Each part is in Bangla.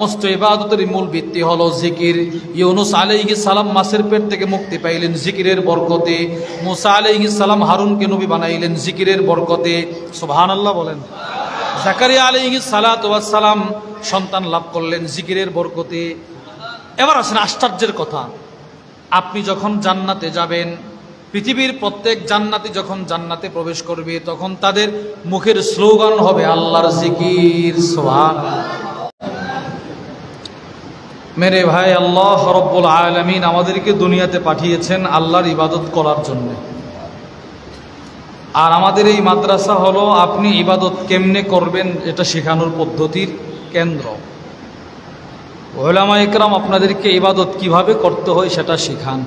সমস্ত ইবাদতের মূল ভিত্তি হলো জিকির। ইউনুস আলাইহিস সালাম মাছের পেট থেকে মুক্তি পাইলেন জিকিরের বরকতে। মুসা আলাইহিস সালাম হারুনকে নবী বানাইলেন জিকিরের বরকতে। সুবহানাল্লাহ বলেন। জাকারিয়া আলাইহিস সালাতু ওয়াস সালাম সন্তান লাভ করলেন জিকিরের বরকতে। এবার আসেন আশ্চর্যের কথা, আপনি যখন জান্নাতে যাবেন, পৃথিবীর প্রত্যেক জান্নাতি যখন জান্নাতে প্রবেশ করবে, তখন তাদের মুখের স্লোগান হবে আল্লাহর জিকির। সুবহানাল্লাহ। মেরে ভাই, আল্লাহ রব্বুল আলামিন আমাদেরকে দুনিয়াতে পাঠিয়েছেন আল্লাহর ইবাদত করার জন্য। আর আমাদের এই মাদ্রাসা হলো আপনি ইবাদত কেমনে করবেন এটা শেখানোর পদ্ধতির কেন্দ্র। উলামা ইকরাম আপনাদেরকে ইবাদত কিভাবে করতে হয় সেটা শেখান।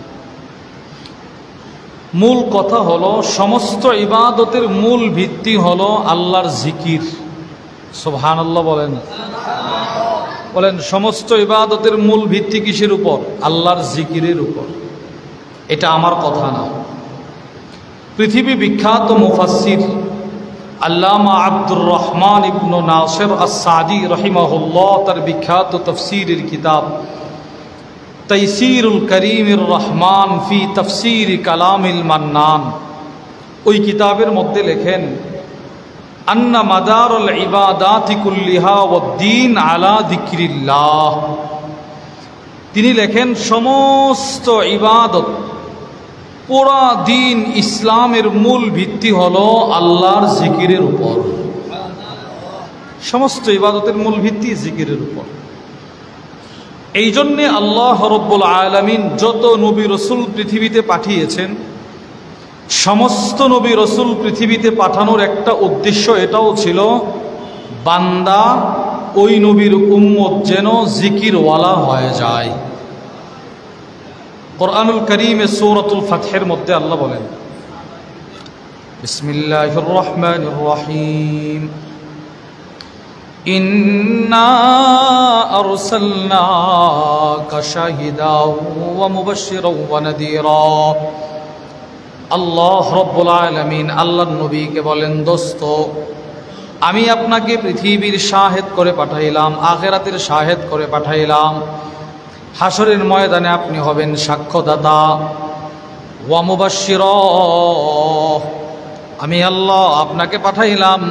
মূল কথা হলো সমস্ত ইবাদতের মূল ভিত্তি হলো আল্লাহর জিকির। সুবহানাল্লাহ বলেন। বলেন, সমস্ত ইবাদতের মূল ভিত্তি কিসের উপর? আল্লাহর জিকিরের উপর। এটা আমার কথা না, পৃথিবী বিখ্যাত মুফাসসির আল্লামা আব্দুর রহমান ইবনে নাসির আস-সাদি রাহিমাহুল্লাহ তার বিখ্যাত তাফসীরের কিতাব তাইসিরুল করিমির রহমান ফি তাফসীর কালামিল মান্নান, ওই কিতাবের মধ্যে লেখেন আন্না মাদারুল ইবাদাতি কুল্লিহা ওয়াদ-দীন আলা যিকরিল্লাহ। তিনি লেখেন সমস্ত ইবাদত, পুরা দিন ইসলামের মূল ভিত্তি হলো আল্লাহর জিকিরের উপর। সমস্ত ইবাদতের মূল ভিত্তি জিকিরের উপর। এই জন্যে আল্লাহ রব্বুল আলামিন যত নবী রসুল পৃথিবীতে পাঠিয়েছেন, সমস্ত নবী রসুল পৃথিবীতে পাঠানোর একটা উদ্দেশ্য এটাও ছিল, বান্দা ওই নবীর উম্মত যেন জিকিরওয়ালা হয়ে যায়। কুরআনুল কারীমে সূরাতুল ফাতহের মধ্যে আল্লাহ বলেন, বিসমিল্লাহির রহমানির রহিম, ইন্না আরসালনাকা শাহিদাও ওয়া মুবাশশিরাও ওয়া নাযীরা। আল্লাহ রব্বুল আলামিন আল্লাহর নবীকে বলেন, দোস্ত আমি আপনাকে পৃথিবীর শাহেদ করে পাঠাইলাম, আখিরাতের শাহেদ করে পাঠাইলাম, হাসরের ময়দানে আপনি হবেন সাক্ষ্যদাতা। ওয়া মুবাশশিরা, আমি আল্লাহ আপনাকে পাঠাইলাম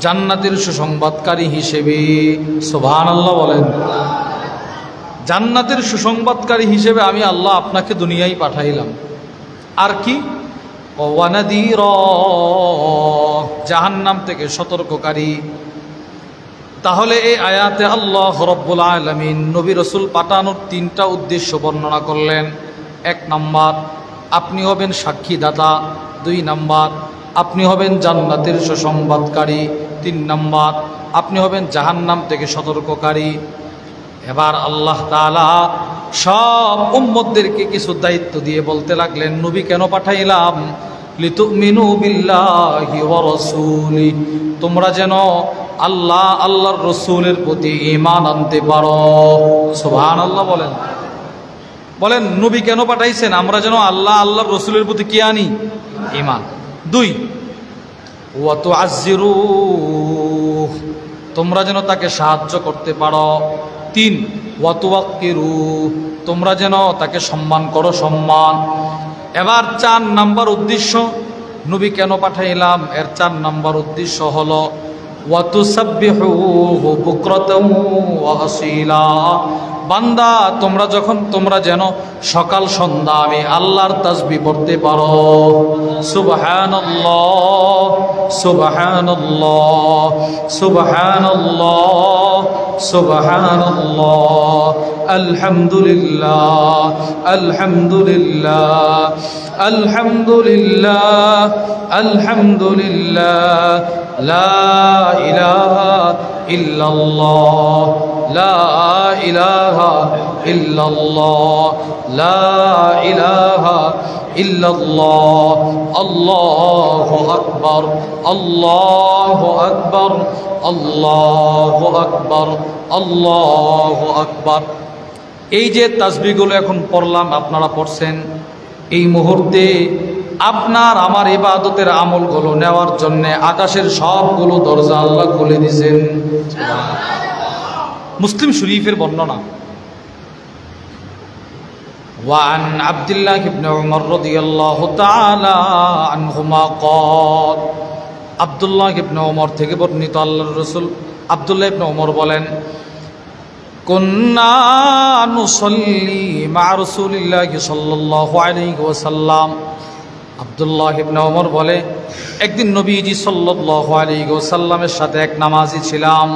জান্নাতের সুসংবাদকারী হিসেবে। সুবহানাল্লাহ বলেন। জান্নাতের সুসংবাদকারী হিসেবে আমি আল্লাহ আপনাকে দুনিয়ায় পাঠাইলাম। আর কি? ওয়া নাযীরা, জাহান্নাম থেকে সতর্ককারী। তাহলে এই আয়াতে আল্লাহ রব্বুল আলামিন নবী রসুল পাঠানোর তিনটা উদ্দেশ্য বর্ণনা করলেন। 1 নম্বর, আপনি হবেন সাক্ষীদাতা। 2 নম্বর, আপনি হবেন জান্নাতের সুসংবাদকারী। 3 নম্বর, আপনি হবেন জাহান্নাম থেকে সতর্ককারী। এবার আল্লাহ তাআলা সব উম্মতদেরকে কিছু দায়িত্ব দিয়ে বলতে লাগলেন, নবী কেন পাঠাইলাম? লিতুমিনু বিল্লাহি ওয়া রাসূলি, তোমরা যেন আল্লাহ আল্লাহর রসুলের প্রতি ঈমান আনতে পারো। সুবহানাল্লাহ বলেন। বলেন, নবী কেন পাঠাইছেন? আমরা যেন আল্লাহ আল্লাহর রসুলের প্রতি কি আনি? ঈমান। 2, ওয়া তুআজ্জিরু, তোমরা যেন তাকে সাহায্য করতে পারো। 3, ওয়া তুওয়াক্কিরু, তোমরা যেন তাকে সম্মান করো, সম্মান। এবার 4 নাম্বার উদ্দেশ্য, নবী কেন পাঠাইলাম, এর 4 নাম্বার উদ্দেশ্য হলো ওয়া তুসাব্বিহুহু বুকরাতাও ওয়া আসীলা, বান্দা তোমরা যেন সকাল সন্ধ্যা আমি আল্লাহর তাসবিহ পড়তে পারো। সুবহানাল্লাহ সুবহানাল্লাহ সুবহানাল্লাহ সুবহানাল্লাহ, আলহামদুলিল্লাহ আলহামদুলিল্লাহ আলহামদুলিল্লাহ আলহামদুলিল্লাহ, লা ইলাহা ইল্লাল্লাহ লা ইলাহা ইল্লাল্লাহ লা ইলাহা ইল্লাল্লাহ, আল্লাহু আকবার আল্লাহু আকবার আল্লাহু আকবার আল্লাহু আকবার। এই যে তাসবিহগুলো এখন পড়লাম, আপনারা পড়ছেন, এই মুহূর্তে আপনার আমার ইবাদতের আমলগুলো নেওয়ার জন্য আকাশের সবগুলো দরজা আল্লাহ খুলে দিয়েছেন। মুসলিম শরীফের বর্ণনা। وعن عبد الله بن عمر رضي الله تعالى عنهما قال আব্দুল্লাহ ইবনে ওমর থেকে বর্ণিত, আল্লাহর রাসূল আব্দুল্লাহ ইবনে ওমর বলেন, কুন্না নুসাল্লি মা রাসূলিল্লাহি সাল্লাল্লাহু আলাইহি ওয়াসাল্লাম। আব্দুল্লাহ ইবনে ওমর বলে, একদিন নবীজি সাল্লাল্লাহু আলাইহি ওয়াসাল্লামের সাথে এক নামাজি ছিলাম।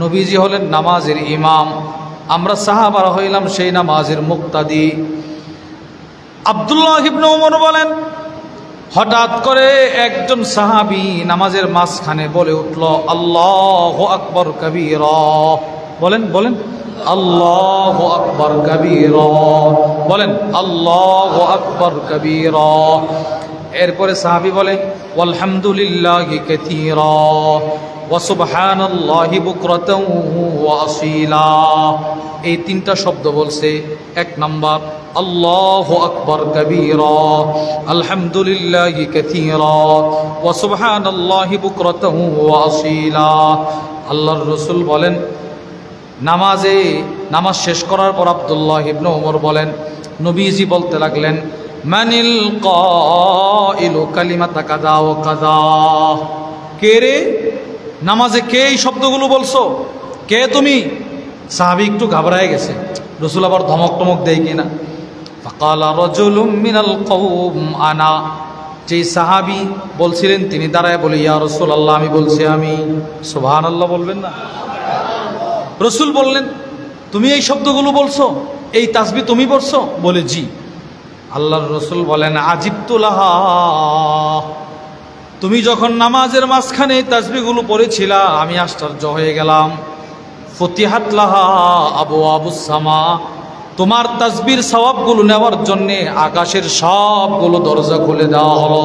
নবীজি হলেন নামাজের ইমাম, আমরা সাহাবারা হইলাম সেই নামাজের মুক্তাদি। আব্দুল্লাহ ইবনে ওমর বলেন, হঠাৎ করে একজন সাহাবী নামাজের মাঝখানে বলে উঠল, আল্লাহু আকবার কবীরা। বলেন বলেন আল্লাহু আকবার কবীরা, বলেন আল্লাহু আকবার কবীরা। এরপরে সাহাবী বলে, আলহামদুলিল্লাহি কাসীরা ওয়া সুবহানাল্লাহি বুকরাতাও ওয়া আসীলা। এই তিনটা শব্দ বলছে। এক নাম্বার আল্লাহু আকবার কবীরা, আলহামদুলিল্লাহি কাসীরা ওয়া সুবহানাল্লাহি বুকরাতাও ওয়া আসীলা। আল্লাহর রাসূল বলেন, নামাজ শেষ করার পর আব্দুল্লাহ ইবনে ওমর বলেন, নবীজি বলতে লাগলেন, মানিল কাইলু কালিমাতা কাযা ওয়া কাযা। কে রে, নামাজে কে এই শব্দগুলো বলছো? কে তুমি? সাহাবী একটু ঘাবড়ায় গেছে, রাসূল আবার ধমক টমক দেয় কিনা। ফাকালা রাজুলুম মিনাল কওম আনা। যেই সাহাবী বলছিলেন তিনি দাঁড়ায় বলে, ইয়া রাসূলুল্লাহ, আমি বলছি। আমি। সুবহানাল্লাহ বলবেন না? রাসূল বললেন, তুমি এই শব্দগুলো বলছো, এই তাসবিহ তুমি পড়ছো? বলে জি। আল্লাহর রাসূল বলেন, আজিবতু লাহা। তুমি যখন নামাজের মাঝখানে এই তাসবিহগুলো পড়েছিলা, আমি আশ্চর্য হয়ে গেলাম। ফতিহাত লাহা আবওয়াবুস সামা। তোমার তাসবিহর সওয়াবগুলো নেওয়ার জন্য আকাশের সবগুলো দরজা খুলে দেওয়া হলো।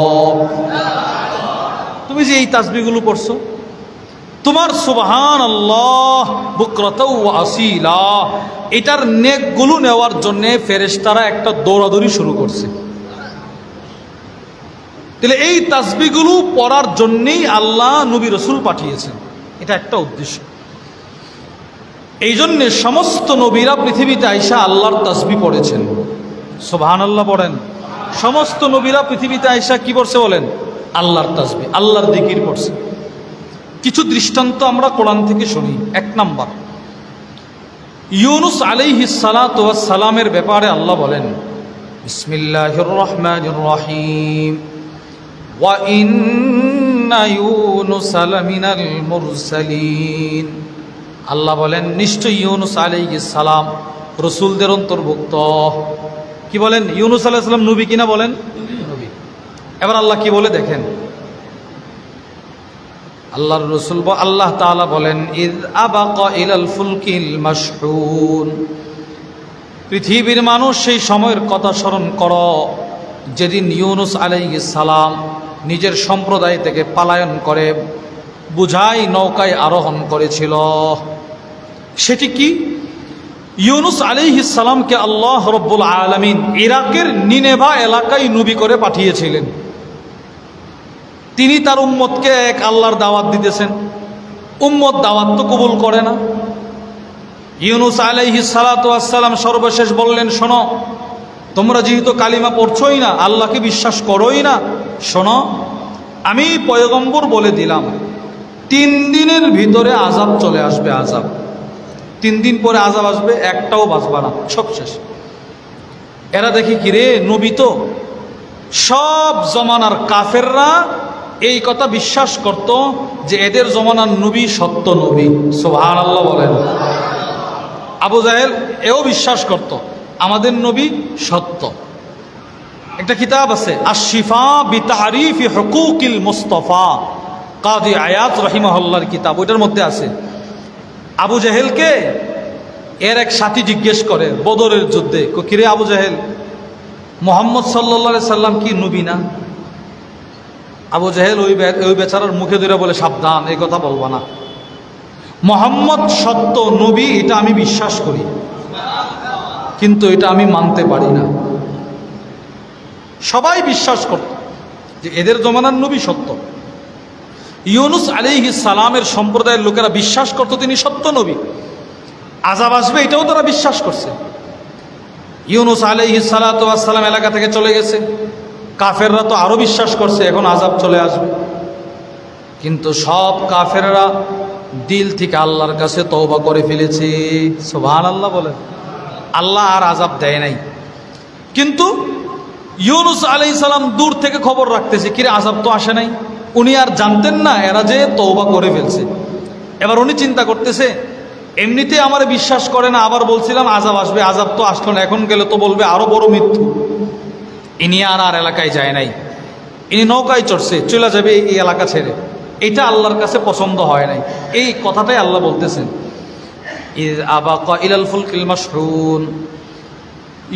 তুমি যে এই তাসবিহগুলো পড়ছো, তোমার সুবহানাল্লাহ বুকরাতাও ওয়া আসীলা, এটার নেকগুলো নেওয়ার জন্য ফেরেশতারা একটা দৌড়াদৌড়ি শুরু করছে। তাহলে এই তাসবিহগুলো পড়ার জন্যই আল্লাহ নবী রাসূল পাঠিয়েছেন, এটা একটা উদ্দেশ্য। এই জন্যে সমস্ত নবীরা পৃথিবীতে আইসা আল্লাহর তাসবিহ পড়েছেন। সুবহানাল্লাহ পড়েন। সমস্ত নবীরা পৃথিবীতে আইসা কি পড়ছে বলেন? আল্লাহর তাসবিহ, আল্লাহর জিকির পড়ছে। কিছু দৃষ্টান্ত আমরা কোরআন থেকে শুনি। এক নাম্বার, ইউনুস আলাইহিস সালাতু ওয়াস সালামের ব্যাপারে আল্লাহ বলেন, বিসমিল্লাহির রহমানির রহিম, ওয়া ইন্না ইউনুসা লামিনাল মুরসালিন। আল্লাহ বলেন, নিশ্চয়ই ইউনুস আলাইহিস সালাম রাসূলদের অন্তর্ভুক্ত। কি বলেন? ইউনুস আলাইহিস সালাম নবী কিনা বলেন? নবী। এবার আল্লাহ কি বলে দেখেন, আল্লাহর রাসূল আল্লাহ তাআলা বলেন, ইয আবাকা ইলাল ফুলকিল মাশহুন। পৃথিবীর মানুষ সেই সময়ের কথা স্মরণ করো যেদিন ইউনুস আলাইহিস সালাম নিজের সম্প্রদায় থেকে পলায়ন করে বুঝাই নৌকায় আরোহণ করেছিল। সেটি কি? ইউনুস আলাইহিস সালামকে আল্লাহ রব্বুল আলামিন ইরাকের নিনেভা এলাকায় নবী করে পাঠিয়েছিলেন। তিনি তার উম্মতকে এক আল্লাহর দাওয়াত দিতেছেন। উম্মত দাওয়াত তো কবুল করে না। ইউনুস আলাইহিস সালাতু ওয়াস সালাম সর্বশেষ বললেন, শোনো, তোমরা যেহেতু কালিমা পড়ছই না, আল্লাহকে বিশ্বাস করোই না, শোনো, আমি পয়গম্বর বলে দিলাম 3 দিনের ভিতরে আযাব চলে আসবে। আযাব 3 দিন পরে আযাব আসবে, একটাও বাঁচবে না, সব শেষ। এরা দেখি কিরে, নবী তো। সব জমানার কাফেররা এই কথা বিশ্বাস করত যে এদের জমানার নবী সত্য নবী। সুবহানাল্লাহ বলেন। আবু জাহেল এও বিশ্বাস করত আমাদের নবী সত্য। একটা কিতাব আছে আশ-শিফা বিতারিফি হুকুকিল মুস্তাফা, কাজী আয়াত রাহিমাহুল্লাহর কিতাব। ওইটার মধ্যে আছে, আবু জাহেলকে এর এক সাথী জিজ্ঞেস করে বদরের যুদ্ধে, কিরে আবু জাহেল, মুহাম্মদ সাল্লাল্লাহু আলাইহি সাল্লাম কি নবী না? আবু জাহেল ওই বেচারার মুখে ধরে বলে, সাবধান, এই কথা বলবা না। মুহাম্মদ সত্য নবী এটা আমি বিশ্বাস করি, কিন্তু এটা আমি মানতে পারি না। সবাই বিশ্বাস করত যে এদের জমানার নবী সত্য। ইউনুস আলাইহিস সালামের সম্প্রদায়ের লোকেরা বিশ্বাস করত তিনি সত্য নবী, আযাব আসবে এটাও তারা বিশ্বাস করছে। ইউনূস আলাইহিস সালাতু ওয়াস সালাম এলাকা থেকে চলে গেছে, কাফেররা তো আরো বিশ্বাস করছে এখন আযাব চলে আসবে। কিন্তু সব কাফেররা দিল থেকে আল্লাহর কাছে তওবা করে ফেলেছে। সুবহানাল্লাহ বলেন। আল্লাহ আর আযাব দেয় নাই। কিন্তু ইউনূস আলাইহিস সালাম দূর থেকে খবর রাখতেছে, কিরে আযাব তো আসে নাই। উনি আর জানতেন না এরা যে তওবা করে ফেলছে। এবার উনি চিন্তা করতেছে, এমনিতে আমার বিশ্বাস করে না, আবার বলছিলাম আযাব আসবে, আযাব তো আসলো না, এখন গেলে তো বলবে আরো বড় মিথ্যু। ইনি আর এলাকায় যায় নাই, ইনি নৌকায় চড়ছে, চলে যাবে এই এলাকা ছেড়ে। এটা আল্লাহর কাছে পছন্দ হয় নাই। এই কথাটাই আল্লাহ বলতেছেন, ইয আবাকা ইলাল ফুলকিল মাশহুন।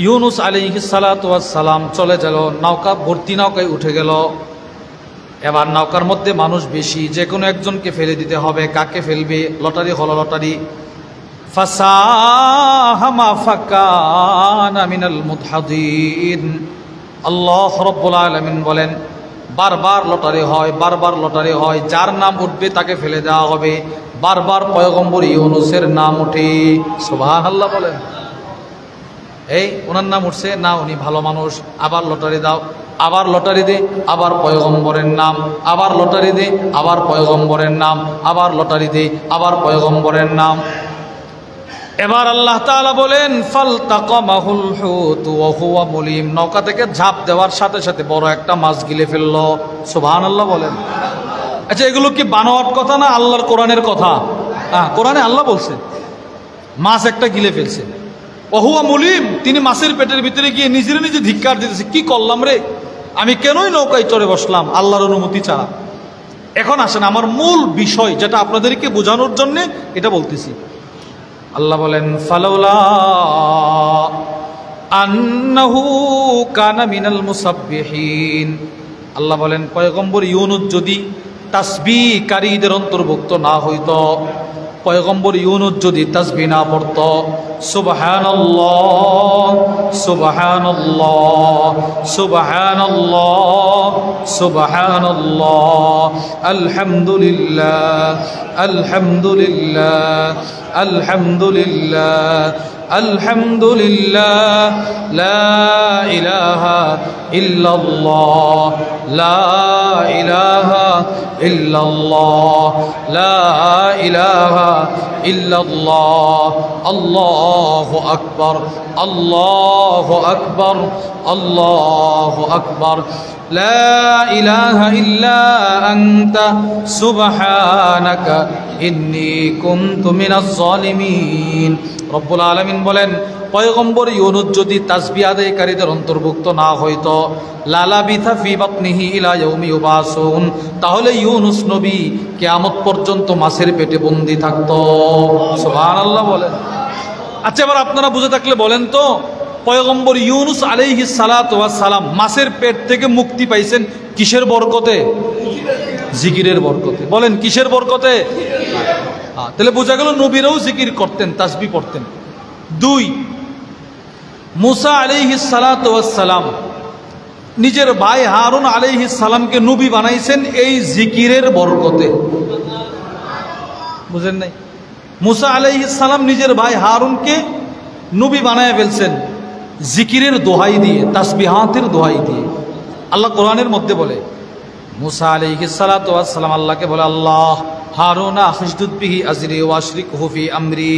ইউনূস আলাইহিস সালাতু ওয়াস সালাম চলে গেল, নৌকা ভর্তি নৌকায় উঠে গেল। এবার নৌকার মধ্যে মানুষ বেশি, যে কোনো একজনকে ফেলে দিতে হবে। কাকে ফেলবে? লটারি হলো, লটারি। ফাসাহামা ফাকানা মিনাল মুদহাদিন। আল্লাহ রাব্বুল আলামিন বলেন, বারবার লটারি হয়, বারবার লটারি হয়, যার নাম উঠবে তাকে ফেলে দেওয়া হবে। বারবার পয়গম্বর ইউনূসের নাম উঠে। সুবহানাল্লাহ বলেন। এই ওনার নাম উঠছে না, উনি ভালো মানুষ, আবার লটারি দাও, আবার লটারি দে, আবার পয়গম্বরের নাম, আবার লটারি দে, আবার পয়গম্বরের নাম, আবার লটারি দে, আবার পয়গম্বরের নাম। এবার আল্লাহ তাআলা বলেন, ফালতাকামাহুল হুত ওয়া হুয়া মুলিম। নৌকা থেকে ঝাঁপ দেওয়ার সাথে সাথে বড় একটা মাছ গিলে ফেললো। সুবহানাল্লাহ বলেন। আচ্ছা, এগুলো কি বানোয়াট কথা না আল্লাহর কোরআনের কথা? হ্যাঁ, কোরআনে আল্লাহ বলছে মাছ একটা গিলে ফেলছে। ওহুয়া মুলিম, তিনি মাছের পেটের ভিতরে গিয়ে নিজের নিজে ধিক্কার দিতেছে, কি করলাম রে, আমি কেনই নৌকায় চড়ে বসলাম আল্লাহর অনুমতি ছাড়া। এখন আসেন আমার মূল বিষয়, যেটা আপনাদেরকে বোঝানোর জন্য এটা বলতেছি। আল্লাহ বলেন, ফালাউলা আন্নাহু কানা মিনাল মুসাব্বিহিন। আল্লাহ বলেন, পয়গম্বর ইউনূস যদি তাসবিহকারীদের অন্তর্ভুক্ত না হইতো, পয়গম্বর ইউনূস যদি তাসবিহ না পড়ত, সুবহানাল্লাহ সুবহানাল্লাহ সুবহানাল্লাহ সুবহানাল্লাহ আলহামদুলিল্লাহ আলহামদুলিল্লাহ আলহামদুলিল্লাহ আলহামদুলিল্লাহ লা ইলাহা ইল্লাল্লাহ লা ইলাহা ইল্লাল্লাহ লা ইলাহা ইল্লাল্লাহ আল্লাহু আকবার আল্লাহু আকবার আল্লাহু আকবার লা ইলাহা ইল্লা আনতা সুবহানাকা ইন্নী কুনতু মিনাজ জালিমিন। রব্বুল আলামিন বলেন, পয়গম্বর ইউনূস যদি তাসবিহ আদায়কারীদের অন্তর্ভুক্ত না হইতো, লালাবিথা ফি বাতনিহি ইলা ইয়াউমি ইউবাসুন, তাহলে ইউনূস নবী কিয়ামত পর্যন্ত মাছের পেটে বন্দী থাকতো। সুবহানাল্লাহ বলেন। আচ্ছা, এবার আপনারা বুঝে থাকলে বলেন তো, পয়গম্বর ইউনূস আলাইহিস সালাতু ওয়াস সালাম মাছের পেট থেকে মুক্তি পাইছেন কিসের বরকতে? জিকিরের বরকতে। বলেন কিসের বরকতে? তাহলে বোঝা গেল নবীরাও জিকির করতেন, তাসবিহ পড়তেন। 2, মুসা আলাইহিস সালাতু ওয়াস সালাম নিজের ভাই হারুন আলাইহিস সালামকে নবী বানাইছেন এই জিকিরের বরকতে। বুঝেন নাই? মুসা আলাইহিস সালাম নিজের ভাই হারুনকে নবী বানায় ফেলছেন জিকিরের দোহাই দিয়ে, তাসবিহাতের দোহাই দিয়ে। আল্লাহ কোরআনের মধ্যে বলে, মুসা আলাইহিস সালাতু ওয়াস সালাম আল্লাহকে বলে, আল্লাহ হারুনা আখিজদুদ বিহি আজরি ওয়া আশরিকহু ফি আমরি।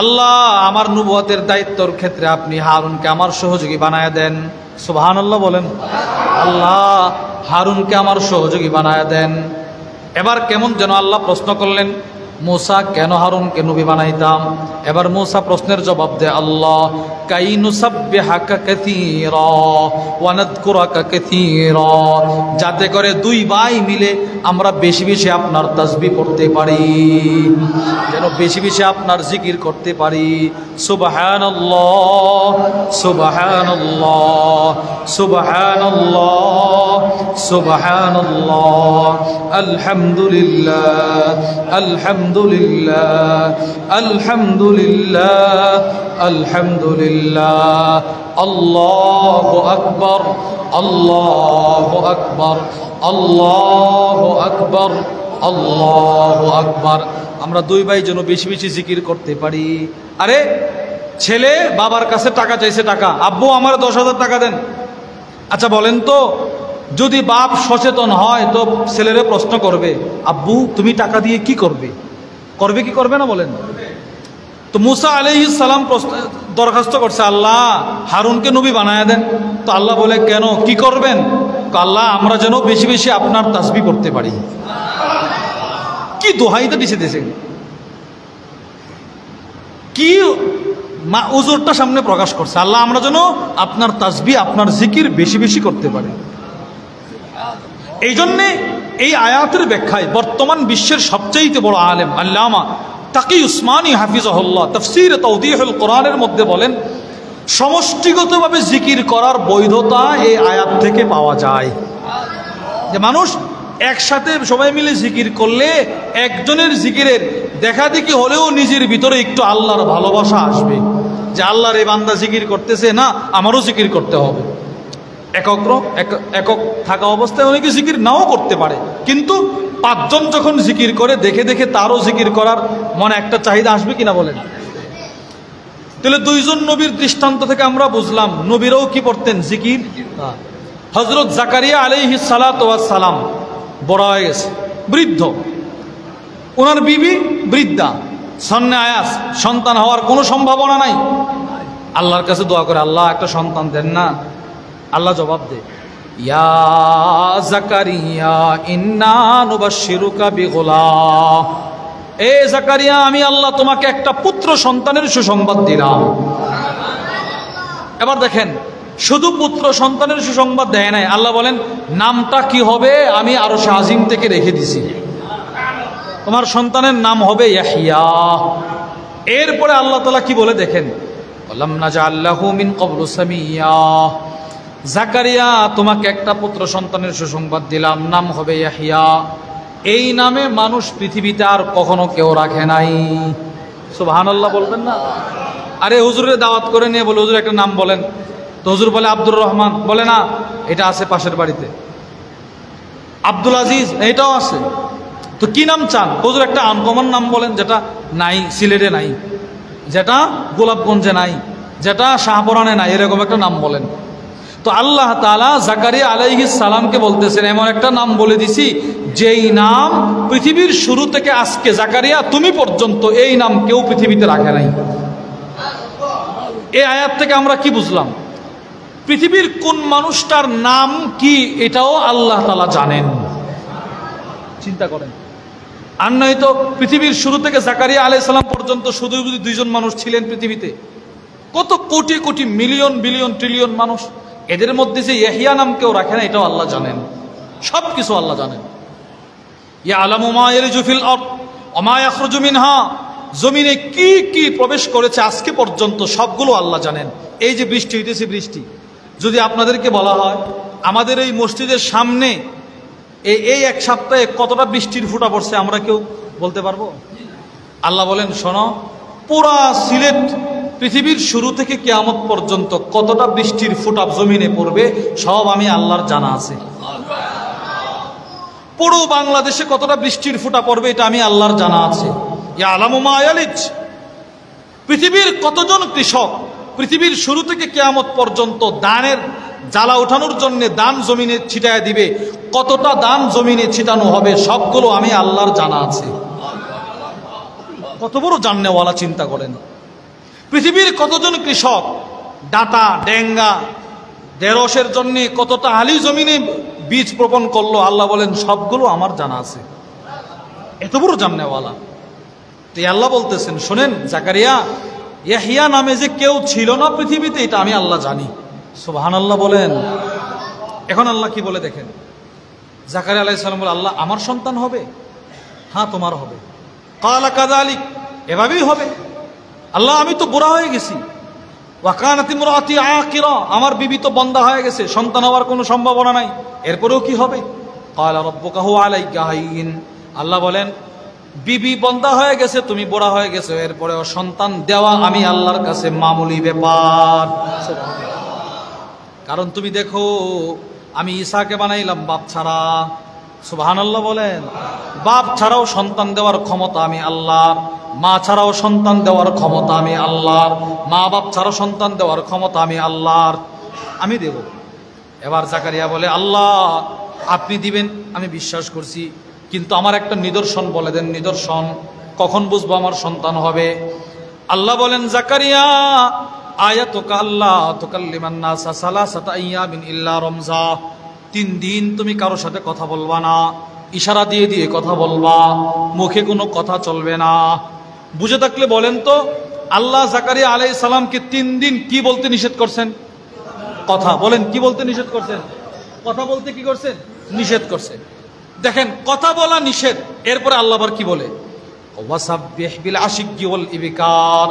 আল্লাহ, আমার নবুয়তের দায়িত্বর ক্ষেত্রে আপনি হারুনকে আমার সহযোগী বানায়া দেন। সুবহানাল্লাহ বলেন। আল্লাহ, হারুনকে আমার সহযোগী বানায়া দেন। এবার কেমন যেন আল্লাহ প্রশ্ন করলেন, মুসা কেন হারুনকে নবী বানাইতাম? এবার মুসা প্রশ্নের জবাব দেয়, আল্লাহ কাইনুসাব্বিহাকা কাসীরা ওয়া নাযকুরাকা কাসীরা, যাতে করে 2 ভাই মিলে আমরা বেশি বেশি আপনার তাসবিহ পড়তে পারি, যেন বেশি বেশি আপনার জিকির করতে পারি। সুবহানাল্লাহ সুবহানাল্লাহ সুবহানাল্লাহ সুবহানাল্লাহ আলহামদুলিল্লাহ আলহামদুলিল্লাহ আলহামদুলিল্লাহ আলহামদুলিল্লাহ আল্লাহু আকবার আল্লাহু আকবার আল্লাহু আকবার আল্লাহু আকবার আমরা দুই ভাই যেন বেশি বেশি জিকির করতে পারি। আরে ছেলে বাবার কাছে টাকা চাইছে, টাকা, আব্বু আমার 10,000 টাকা দেন। আচ্ছা বলেন তো, যদি বাপ সচেতন হয় তো ছেলেরে প্রশ্ন করবে, আব্বু তুমি টাকা দিয়ে কি করবে? করবে কি করবে না বলেন? তো মুসা আলাইহিস সালাম দরখাস্ত করছে, আল্লাহ হারুনকে নবী বানায়া দেন। তো আল্লাহ বলে, কেন, কি করবেন? আল্লাহ আমরা যেন বেশি বেশি আপনার তাসবিহ করতে পারি। কি দোহাইটা দিছে, কি উজুরটা সামনে প্রকাশ করছে, আল্লাহ আমরা যেন আপনার তাসবিহ আপনার জিকির বেশি বেশি করতে পারি। এই জন্যে এই আয়াতের ব্যাখ্যায় বর্তমান বিশ্বের সবচেয়ে বড় আলেম আল্লামা তাকি উসমানী হাফিজাহুল্লাহ তাফসীর তাওদীহুল কোরআনের মধ্যে বলেন, সমষ্টিগতভাবে জিকির করার বৈধতা এই আয়াত থেকে পাওয়া যায়। যে মানুষ একসাথে সবাই মিলে জিকির করলে একজনের জিকিরের দেখা দেখি হলেও নিজের ভিতরে একটু আল্লাহর ভালোবাসা আসবে, যে আল্লাহর এই বান্দা জিকির করতেছে, না আমারও জিকির করতে হবে। একক থাকা অবস্থায় অনেকে জিকির নাও করতে পারে, কিন্তু 5 জন যখন জিকির করে দেখে দেখে তারও জিকির করার মনে একটা চাহিদা আসবে কিনা বলেন? তাহলে 2 জন নবীর দৃষ্টান্ত থেকে আমরা বুঝলাম নবীরাও কি করতেন, জিকির। হযরত জাকারিয়া আলাইহিস সালাতু ওয়াস সালাম বড় হয়ে গেছে, বৃদ্ধ, ওনার বিবি বৃদ্ধা, সন্নে আয়াস, সন্তান হওয়ার কোনো সম্ভাবনা নাই। আল্লাহর কাছে দোয়া করে, আল্লাহ একটা সন্তান দেন না। আল্লাহ জবাব দেয়, ইয়া জাকারিয়া ইন্না নুবাশশিরুকা বিগুলাম। এ জাকারিয়া, আমি আল্লাহ তোমাকে একটা পুত্র সন্তানের সুসংবাদ দিলাম। এবার দেখেন, শুধু পুত্র সন্তানের সুসংবাদ দেয় নাই, আল্লাহ বলেন নামটা কি হবে আমি আরশে আজিম থেকে রেখে দিছি, তোমার সন্তানের নাম হবে ইয়াহইয়া। এরপরে আল্লাহ তাআলা কি বলে দেখেন, ওয়ালাম নাজআল লাহু মিন ক্বাবলু সামিয়্যা। জাকারিয়া, তোমাকে একটা পুত্র সন্তানের সুসংবাদ দিলাম, নাম হবে ইয়াহইয়া। এই নামে মানুষ পৃথিবীতে আর কখনো কেউ রাখে নাই। সুবহানাল্লাহ বলবেন না? আরে হুজুরের দাওয়াত করে নিয়ে বলে, হুজুর একটা নাম বলেন। তো হুজুর বলে আব্দুর রহমান, বলে না এটা আছে পাশের বাড়িতে। আব্দুল আজিজ, এটাও আছে। তো কি নাম চান? হুজুর একটা আনকমন নাম বলেন, যেটা নাই সিলেটে নাই, যেটা গোলাপগঞ্জে নাই, যেটা শাহপরানে নাই, এরকম একটা নাম বলেন। তো আল্লাহ তাআলা জাকারিয়া আলাইহিস সালামকে বলতেছেন, এমন একটা নাম বলে দিছি যেই নাম পৃথিবীর শুরু থেকে আজকে জাকারিয়া তুমি পর্যন্ত এই নাম কেউ পৃথিবীতে রাখে নাই। এই আয়াত থেকে আমরা কি বুঝলাম? পৃথিবীর কোন মানুষটার নাম কি এটাও আল্লাহ তাআলা জানেন। চিন্তা করেন, আর নয়তো পৃথিবীর শুরু থেকে জাকারিয়া আলাইহিস সালাম পর্যন্ত শুধু 2 জন মানুষ ছিলেন পৃথিবীতে, কত crore crore million billion trillion মানুষ, এদের মধ্যে যে ইয়াহইয়া নাম কেউ রাখে না এটাও আল্লাহ জানেন। সব কিছু আল্লাহ জানেন। ইয়ালামু মা ইয়ালিজু ফিল আরদ ওয়া মা ইয়াখরুজু মিনহা, জমিনে কি কি প্রবেশ করেছে আজকে পর্যন্ত সবগুলো আল্লাহ জানেন। এই যে বৃষ্টি হইতেছে, বৃষ্টি যদি আপনাদেরকে বলা হয় আমাদের এই মসজিদের সামনে এই 1 সপ্তাহে কতটা বৃষ্টির ফোঁটা পড়ছে, আমরা কেউ বলতে পারবো? আল্লাহ বলেন, শোনো, পুরা সিলেট পৃথিবীর শুরু থেকে কিয়ামত পর্যন্ত কতটা বৃষ্টির ফোঁটা জমিনে পড়বে সব আমি আল্লাহর জানা আছে। পুরো বাংলাদেশে কতটা বৃষ্টির ফোঁটা পড়বে এটা আমি আল্লাহর জানা আছে। ইয়ালামু মা ইয়ালিজ, পৃথিবীর কতজন কৃষক পৃথিবীর শুরু থেকে কিয়ামত পর্যন্ত দানের জ্বালা ওঠানোর জন্য দান জমিনে ছিটায় দিবে, কতটা দান জমিনে ছিটানো হবে সবগুলো আমি আল্লাহর জানা আছে। কত বড় জাননেওয়ালা, চিন্তা করেন। পৃথিবীর কতজন কৃষক ডাটা ডেঙ্গা দেরসের জন্য কতটা হালি জমিনে বীজ বপন করলো, আল্লাহ বলেন সবগুলো আমার জানা আছে। এত বড় জাননেওয়ালা। তো আল্লাহ বলতেছেন, শোনেন জাকারিয়া, ইয়াহইয়া নামে যে কেউ ছিল না পৃথিবীতে এটা আমি আল্লাহ জানি। সুবহানাল্লাহ বলেন। এখন আল্লাহ কি বলে দেখেন, জাকারিয়া আলাইহিস সালাম বলে, আল্লাহ আমার সন্তান হবে? হ্যাঁ তোমার হবে। ক্বালা কাযালিক, এভাবেই হবে। আল্লাহ আমি তো বুড়া হয়ে গেছি, ওয়া কানাত ইমরাতি আকিরা, আমার বিবি তো বন্ধা হয়ে গেছে, সন্তান হওয়ার কোনো সম্ভাবনা নাই, এরপরেও কি হবে? ক্বালা রাব্বুকা হুয়া আলাইকা হাইয়িন, আল্লাহ বলেন বিবি বন্ধা হয়ে গেছে, তুমি বুড়া হয়ে গেছো, এরপরেও সন্তান দেওয়া আমি আল্লাহর কাছে মামুলি ব্যাপার। কারণ তুমি দেখো, আমি ঈসাকে বানাইলাম বাপ ছাড়া, সুবহানাল্লাহ বলেন। বাপ ছাড়াও সন্তান দেওয়ার ক্ষমতা আমি আল্লাহর, মা ছাড়াও সন্তান দেওয়ার ক্ষমতা আমি আল্লাহর, মা বাপ ছাড়াও সন্তান দেওয়ার ক্ষমতা আমি আল্লাহর, আমি দেব। এবার জাকারিয়া বলে, আল্লাহ আপনি দিবেন আমি বিশ্বাস করছি, কিন্তু আমার একটা নিদর্শন বলে দেন, নিদর্শন কখন বুঝবো আমার সন্তান হবে? আল্লাহ বলেন, জাকারিয়া আয়াতুকা আল্লাহ তুকাল্লিমান নাসা সালাসাতা আইয়ামিন ইল্লা রমজা, 3 দিন তুমি কারো সাথে কথা বলবা না, ইশারা দিয়ে দিয়ে কথা বলবা, মুখে কোনো কথা চলবে না। বুঝে থাকলে বলেন তো, আল্লাহ জাকারিয়া আলাইহিস সালামকে 3 দিন কি বলতে নিষেধ করছেন? কথা। বলেন কি বলতে নিষেধ করছেন? কথা বলতে কি করছেন? নিষেধ করছেন। দেখেন কথা বলা নিষেধ, এরপরে আল্লাহ আবার কি বলে? ওয়াসাব্বিহ বিল আশিক্কি ওয়াল ইবকার।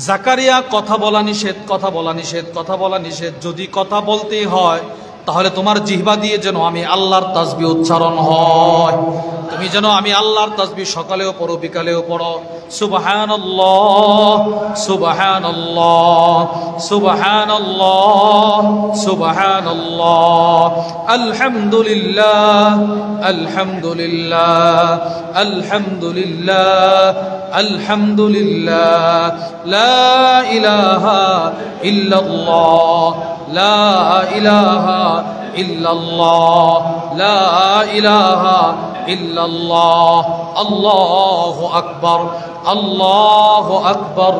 জাকারিয়া কথা বলা নিষেধ, কথা বলা নিষেধ, কথা বলা নিষেধ। যদি কথা বলতেই হয় তাহলে তোমার জিহ্বা দিয়ে যেন আমি আল্লাহর তাসবিহ উচ্চারণ হয়, তুমি যেন আমি আল্লাহর তাসবিহ সকালেও পড়ো বিকালেও পড়ো। সুবহানাল্লাহ সুবহানাল্লাহ সুবহানাল্লাহ সুবহানাল্লাহ, আলহামদুলিল্লাহ আলহামদুলিল্লাহ আলহামদুলিল্লাহ আলহামদুলিল্লাহ, লা ইলাহা ইল্লাল্লাহ লা ইলাহা ইল্লাল্লাহ লা ইলাহা ইল্লাল্লাহ, আল্লাহু আকবার আল্লাহু আকবার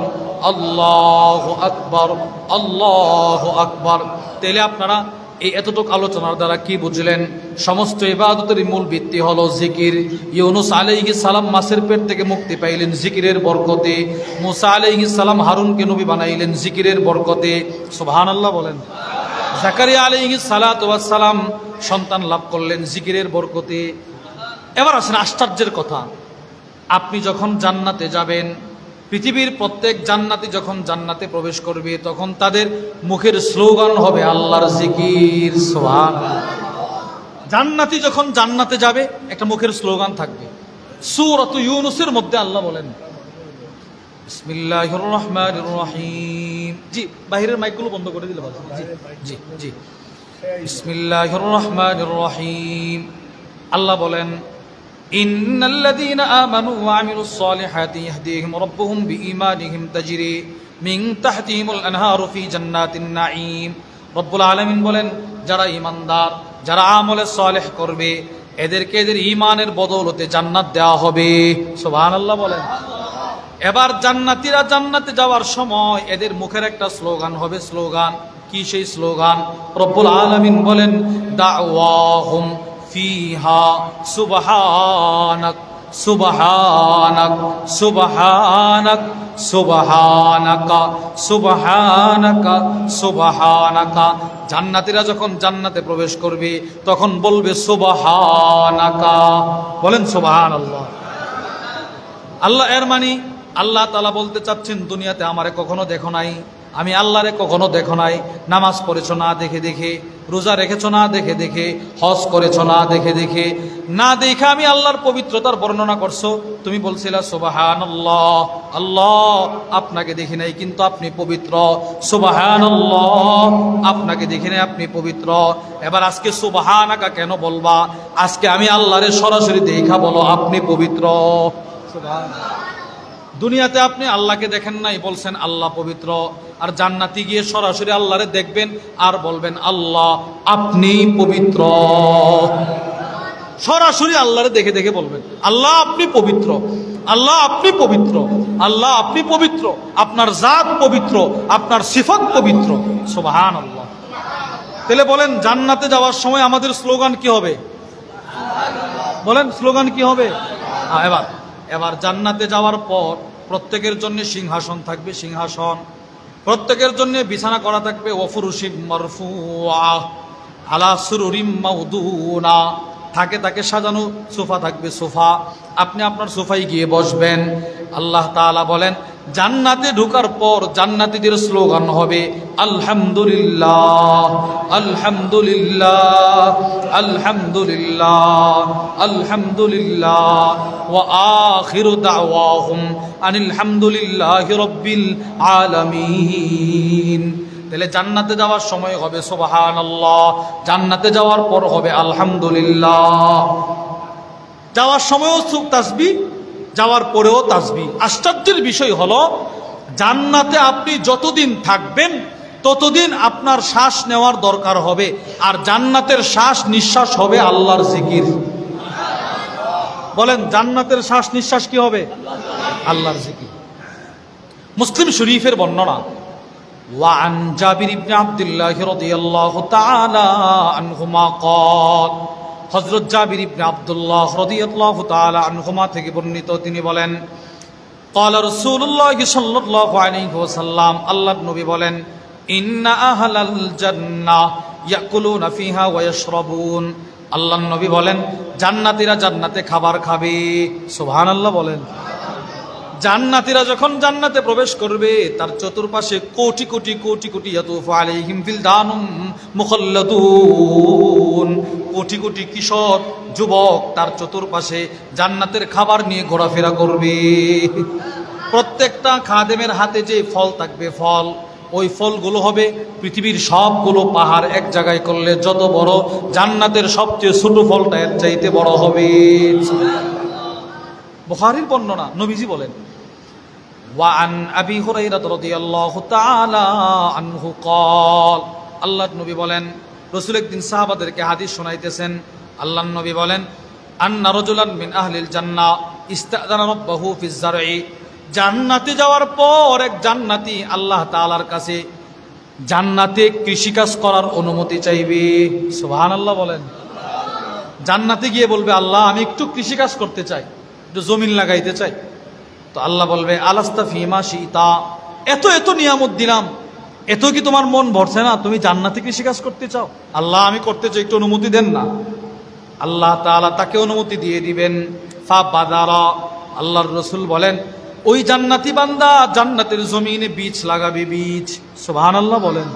আল্লাহু আকবার আল্লাহু আকবার। তাহলে আপনারা এই এতটুকু আলোচনার দ্বারা কি বুঝলেন? সমস্ত ইবাদতের মূল ভিত্তি হলো জিকির। ইউনুস আলাইহিস সালাম মাছের পেট থেকে মুক্তি পাইলেন জিকিরের বরকতে, মুসা আলাইহিস সালাম হারুনকে নবী বানাইলেন জিকিরের বরকতে। সুবহানাল্লাহ বলেন। জাকারিয়া আলাইহিস সালাতু ওয়াস সালাম সন্তান লাভ করলেন জিকিরের বরকতে। এবার আসেন আশ্চর্যের কথা, আপনি যখন জান্নাতে যাবেন, পৃথিবীর প্রত্যেক জান্নাতি যখন জান্নাতে প্রবেশ করবে তখন তাদের মুখের স্লোগান হবে আল্লাহর জিকির। সুবহানাল্লাহ। জান্নাতি যখন জান্নাতে যাবে একটা মুখের স্লোগান থাকবে। সূরাত ইউনূসের মধ্যে আল্লাহ বলেন, বিসমিল্লাহির রহমানির রহিম। জি, বাহিরের মাইকগুলো বন্ধ করে দিলে ভালো। জি জি জি। বিসমিল্লাহির রহমানির রহিম। আল্লাহ বলেন, ইন্নাল্লাযীনা আমানু ওয়া আমিলুস সালিহাতি ইয়াহদিহিম রাব্বুহুম বিঈমানিহিম তাজরি মিন তাহতিহিমুল আনহারু ফি জান্নাতিন নাঈম। রব্বুল আলামিন বলেন, যারা ঈমানদার, যারা আমলে সালেহ করবে, এদেরকে এদের ঈমানের বদৌলতে জান্নাত দেওয়া হবে। সুবহানাল্লাহ বলেন। এবার জান্নাতীরা জান্নাতে যাওয়ার সময় এদের মুখের একটা স্লোগান হবে। স্লোগান কি? সেই স্লোগান রব্বুল আলামিন বলেন, দাওয়াহুম ফিহা সুবহানাক সুবহানাক সুবহানাক সুবহানাকা সুবহানাকা সুবহানাকা। জান্নাতীরা যখন জান্নাতে প্রবেশ করবে তখন বলবে সুবহানাকা। বলেন সুবহানাল্লাহ। আল্লাহ এর মানে আল্লাহ তাআলা বলতে চাচ্ছেন, দুনিয়াতে আমারে কখনো দেখো নাই, আমি আল্লাহরে কখনো দেখো নাই। নামাজ পড়েছো না দেখে দেখে, রোজা রেখেছো না দেখে দেখে, হজ করেছো না দেখে দেখে, না দেখে আমি আল্লাহর পবিত্রতার বর্ণনা করছো। তুমি বলছিলা সুবহানাল্লাহ, আল্লাহ আপনাকে দেখি নাই কিন্তু আপনি পবিত্র। সুবহানাল্লাহ, আপনাকে দেখি নাই আপনি পবিত্র। এবার আজকে সুবহানাকা কেন বলবা? আজকে আমি আল্লাহরে সরাসরি দেখা বলো আপনি পবিত্র। সুবহানাল্লাহ। দুনিয়াতে আপনি আল্লাহকে দেখেন নাই, বলছেন আল্লাহ পবিত্র, আর জান্নাতে গিয়ে সরাসরি আল্লাহরে দেখবেন আর বলবেন আল্লাহ আপনি পবিত্র। সরাসরি আল্লাহরে দেখে দেখে বলবেন আল্লাহ আপনি পবিত্র, আল্লাহ আপনি পবিত্র, আল্লাহ আপনি পবিত্র, আপনার জাত পবিত্র, আপনার সিফাত পবিত্র। সুবহানাল্লাহ। তাহলে বলেন জান্নাতে যাওয়ার সময় আমাদের স্লোগান কি হবে? বলেন স্লোগান কি হবে? এবার জান্নাতে যাওয়ার পর প্রত্যেকের জন্য সিংহাসন থাকবে। সিংহাসন, প্রত্যেকের জন্য বিছানা করা থাকবে। ওয়াফুরুশিম মারফুআ আলা সুরুরিম মাউদুনা, থাকে তাকে সাজানো সোফা থাকবে। সোফা, আপনি আপনার সোফায় গিয়ে বসবেন। আল্লাহ তাআলা বলেন, জান্নাতে ঢোকার পর জান্নাতীদের স্লোগান হবে আলহামদুলিল্লাহ আলহামদুলিল্লাহ আলহামদুলিল্লাহ আলহামদুলিল্লাহ ওয়া আখিরু দাওয়াহুম আনিল হামদুলিল্লাহি রাব্বিল আলামিন। তাহলে জান্নাতে যাওয়ার সময় হবে সুবহানাল্লাহ, জান্নাতে যাওয়ার পর হবে আলহামদুলিল্লাহ। যাওয়ার সময়ও তাসবিহ, যাওয়ার পরেও তাসবিহ। আশ্চর্যের বিষয় হলো জান্নাতে আপনি যতদিন থাকবেন ততদিন আপনার শ্বাস নেওয়ার দরকার হবে, আর জান্নাতের শ্বাস নিঃশ্বাস হবে আল্লাহর জিকির। বলেন জান্নাতের শ্বাস নিঃশ্বাস কি হবে? আল্লাহর জিকির। মুসলিম শরীফের বর্ণনা, ওয়ান জাবির ইবনে আব্দুল্লাহ রাদিয়াল্লাহু তাআলা আনহুমা ক্বাল, হযরত জাবির ইবনে আব্দুল্লাহ রাদিয়াল্লাহু তাআলা আনহুমা থেকে বর্ণিত, তিনি বলেন ক্বালা রাসূলুল্লাহ সাল্লাল্লাহু আলাইহি ওয়াসাল্লাম, আল্লাহর নবী বলেন, ইন্না আহলাল জান্নাহ ইয়াকুলুনা ফিহা ওয়া ইয়াশরাবুন, আল্লাহর নবী বলেন জান্নাতীরা জান্নাতে খাবার খাবে। সুবহানাল্লাহ বলেন। জান্নাতীরা যখন জান্নাতে প্রবেশ করবে তার চতুর্পাশে কোটি কোটি কোটি কোটি ইয়াতুফু আলাইহিম ফিলদানুম মুখাল্লাদুন, কোটি কোটি কিশোর যুবক তার চতুর্পাশে জান্নাতের খাবার নিয়ে ঘোরাফেরা করবে। প্রত্যেকটা খাদেমের হাতে যে ফল থাকবে, ফল, ওই ফলগুলো হবে পৃথিবীর সবগুলো পাহাড় এক জায়গায় করলে যত বড়, জান্নাতের সবচেয়ে ছোট ফলটা এর চাইতে বড় হবে। বুখারীর বর্ণনা, নবীজি বলেন, ওয়ান আবি হুরায়রা রাদিয়াল্লাহু তাআলা আনহু ক্বাল, আল্লাহর নবী বলেন, রাসূল একদিন সাহাবাদেরকে হাদিস শোনাইতেছেন, আল্লাহর নবী বলেন, আন্না রাজুলান মিন আহলিল জান্নাহ ইস্তাযানা রাব্বাহু ফিজ জারঈ, জান্নাতে যাওয়ার পর এক জান্নাতি আল্লাহ তাআলার কাছে জান্নাতে কৃষিকাজ করার অনুমতি চাইবে। সুবহানাল্লাহ বলেন। জান্নাতে গিয়ে বলবে, আল্লাহ আমি একটু কৃষিকাজ করতে চাই, একটু জমিন লাগাইতে চাই। তো আল্লাহ বলবে, আলাস্তা ফিমা শিতা, এত এত নিয়ামত দিলাম, এত কি তোমার মন ভরছে না? তুমি জান্নাতে কৃষিকাজ করতে চাও? আল্লাহ আমি করতে চাই, একটু অনুমতি দেন না। আল্লাহ তাআলা তাকে অনুমতি দিয়ে দিবেন। ফা বাদারা, আল্লাহর রাসূল বলেন, ওই জান্নাতি বান্দা জান্নাতের জমিনে বীজ লাগাবে, বীজ। সুবহানাল্লাহ বলেন।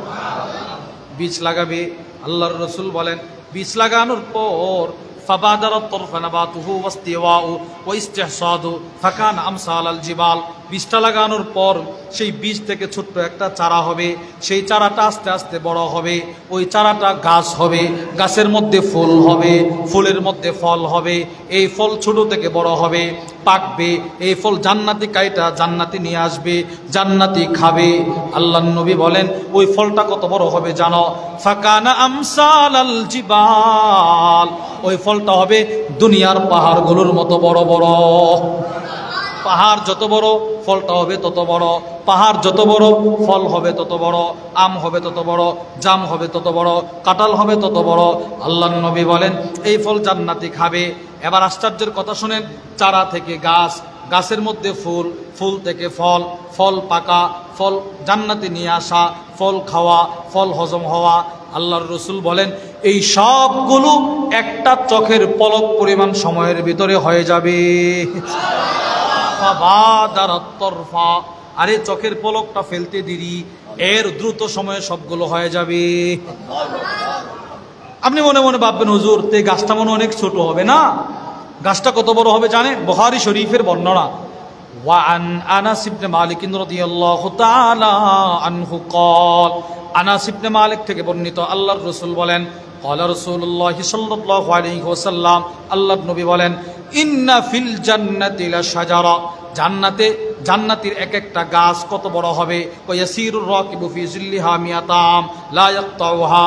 বীজ লাগাবে। আল্লাহর রাসূল বলেন, বীজ লাগানোর পর ফাবাদারাত তরফা নাবাতুহু ওয়াস্তিওয়াউ ওয়া ইস্তিহসাদু ফাকানা আমসালাল জিবাল, বীজটা লাগানোর পর সেই বীজ থেকে ছোট্ট একটা চারা হবে, সেই চারাটা আস্তে আস্তে বড় হবে, ওই চারাটা গাছ হবে, গাছের মধ্যে ফুল হবে, ফুলের মধ্যে ফল হবে, এই ফল ছোট থেকে বড় হবে, পাকবে, এই ফল জান্নাতি কাইটা জান্নাতি নিয়ে আসবে, জান্নাতি খাবে। আল্লাহর নবী বলেন, ওই ফলটা কত বড় হবে জানো? ফাকানা আমসালাল জিবাল, ওই ফলটা হবে দুনিয়ার পাহাড়গুলোর মতো বড় বড়। পাহাড় যত বড় ফলটা হবে তত বড়, পাহাড় যত বড় ফল হবে তত বড়, আম হবে তত বড়, জাম হবে তত বড়, কাঁঠাল হবে তত বড়। আল্লাহর নবী বলেন, এই ফল জান্নাতি খাবে। এবার আশ্চর্যের কথা শুনেন, চারা থেকে গাছ, গাছের মধ্যে ফুল, ফুল থেকে ফল, ফল পাকা, ফল জান্নাতে নিয়ে আসা, ফল খাওয়া, ফল হজম হওয়া। আল্লাহর রাসূল বলেন, এই সবগুলো একটা চোখের পলক পরিমাণ সময়ের ভিতরে হয়ে যাবে। আরে চোখের পলকটা ফেলতে দেরি, এর দ্রুত সময়ে সবগুলো হয়ে যাবে। আপনি মনে মনে ভাববেন, হুজুর তে গাছটা মনে অনেক ছোট হবে না? গাছটা কত বড় হবে জানেন? বুখারী শরীফের বর্ণনা, ওয়ান আনাস ইবনে মালিক রাদিয়াল্লাহু তাআলা আনহু ক্বাল, আনাস ইবনে মালিক থেকে বর্ণিত, আল্লাহর রাসূল বলেন, ক্বালা রাসূলুল্লাহ সাল্লাল্লাহু আলাইহি ওয়াসাল্লাম, আল্লাহর নবী বলেন, ইন্না ফিল জান্নাতি লাশাজারা, জান্নাতে জান্নাতের এক একটা গাছ কত বড় হবে, ওয়াসিরুর রাকিবু ফি জিল্লিহা মিয়াতাম লা ইয়াকতাউহা,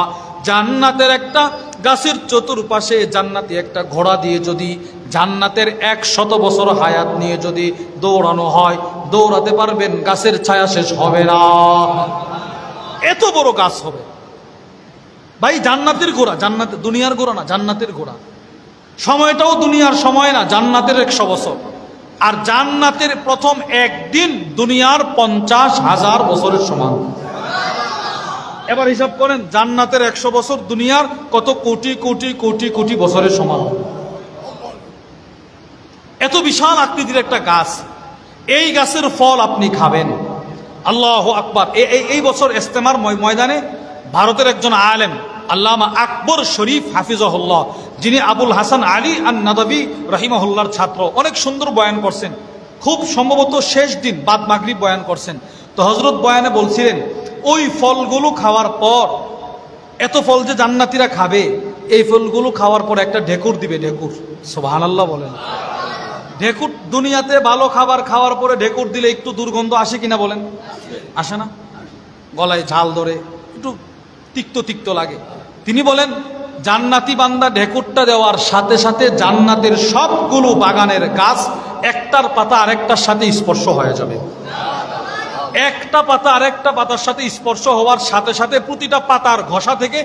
জান্নাতের একটা গাছের চতুর্পাশে জান্নাতি একটা ঘোড়া দিয়ে যদি জান্নাতের 100 বছর হায়াত নিয়ে যদি দৌড়ানো হয়, দৌড়াতে পারবেন, গাছের ছায়া শেষ হবে না, এত বড় গাছ হবে। ভাই জান্নাতের ঘোড়া, জান্নাতের, দুনিয়ার ঘোড়া না, জান্নাতের ঘোড়া। সময়টাও দুনিয়ার সময় না, জান্নাতের 100 বছর। আর জান্নাতের প্রথম একদিন দুনিয়ার 50,000 বছরের সমান। এবার হিসাব করেন, জান্নাতের 100 বছর দুনিয়ার কত কোটি কোটি কোটি কোটি বছরের সমান। এত বিশাল আকৃতির একটা গাছ, এই গাছের ফল আপনি খাবেন। আল্লাহু আকবার। এই বছর ইজতেমার ময়দানে ভারতের একজন আলেম আল্লামা আকবর শরীফ হাফিজাহুল্লাহ, যিনি আবুল হাসান আলী আন-নাদভী রাহিমাহুল্লাহর ছাত্র, অনেক সুন্দর বয়ান করছেন। খুব সম্ভবত শেষ দিন বাদ মাগরিব বয়ান করছেন। তো হযরত বয়ানে বলছিলেন ওই ফলগুলো খাওয়ার পর, এত ফল যে জান্নাতীরা খাবে, এই ফলগুলো খাওয়ার পর একটা ঢেকুর দিবে, ঢেকুর। সুবহানাল্লাহ বলেন। ঢেকুর, দুনিয়াতে ভালো খাবার খাওয়ার পরে ঢেকুর দিলে একটু দুর্গন্ধ আসে কিনা বলেন? আসে না? গলায় ঝাল ধরে, একটু তিক্ত তিক্ত লাগে। তিনি বলেন জান্নাতি বান্দা ঢেকুরটা দেওয়ার সাথে সাথে জান্নাতের সবগুলো বাগানের গাছ একটার পাতা আরেকটার সাথে স্পর্শ হয়ে যাবে। একটা পাতা আরেকটা পাতার সাথে স্পর্শ হওয়ার সাথে সাথে প্রতিটা পাতার ঘষা থেকে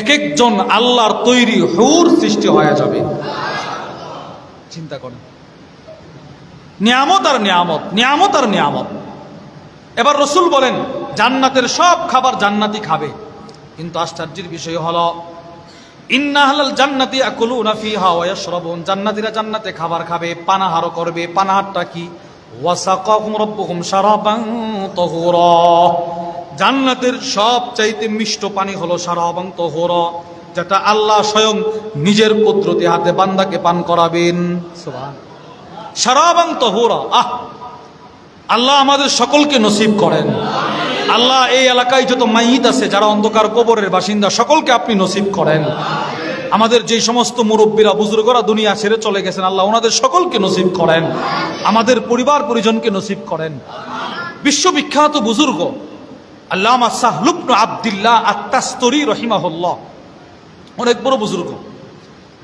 এক একজন আল্লাহর তৈরি হুর সৃষ্টি হয়ে যাবে। চিন্তা করেন, নিয়ামত আর নিয়ামত, নিয়ামত আর নিয়ামত। এবার রসুল বলেন জান্নাতের সব খাবার জান্নাতি খাবে, কিন্তু আশ্চর্যের বিষয় হলো ইন্না আহলাল জান্নাতি ইয়াকুলুনা ফিহা ওয়া ইয়াশরাবুন, জান্নাতীরা জান্নাতে খাবার খাবে, পানাহারও করবে। পানাহারটা কি? ওয়াসাকাহুম রাব্বুহুম শারাবান তাহুরা, জান্নাতের সবচাইতে মিষ্ট পানি হলো শারাবান তাহুরা, যেটা আল্লাহ স্বয়ং নিজের কুদরতি হাতে বান্দাকে পান করাবেন। সুবহান, শারাবান তাহুরা। আল্লাহ আমাদের সকলকে নসিব করেন। আল্লাহ এই এলাকায় যত মাইয়িত আছে, যারা অন্ধকার কবরের বাসিন্দা, সকলকে আপনি নসিব করেন। আমাদের যে সমস্ত মুরব্বীরা বুজুর্গরা দুনিয়া ছেড়ে চলে গেছেন, আল্লাহ ওনাদের সকলকে নসিব করেন, আমাদের পরিবার পরিজনকে নসিব করেন। বিশ্ববিখ্যাত বুজুর্গ আল্লামা সাহল ইবনে আব্দুল্লাহ আত-তাস্তরি রহিমাহুল্লাহ, অনেক বড় বুজুর্গ।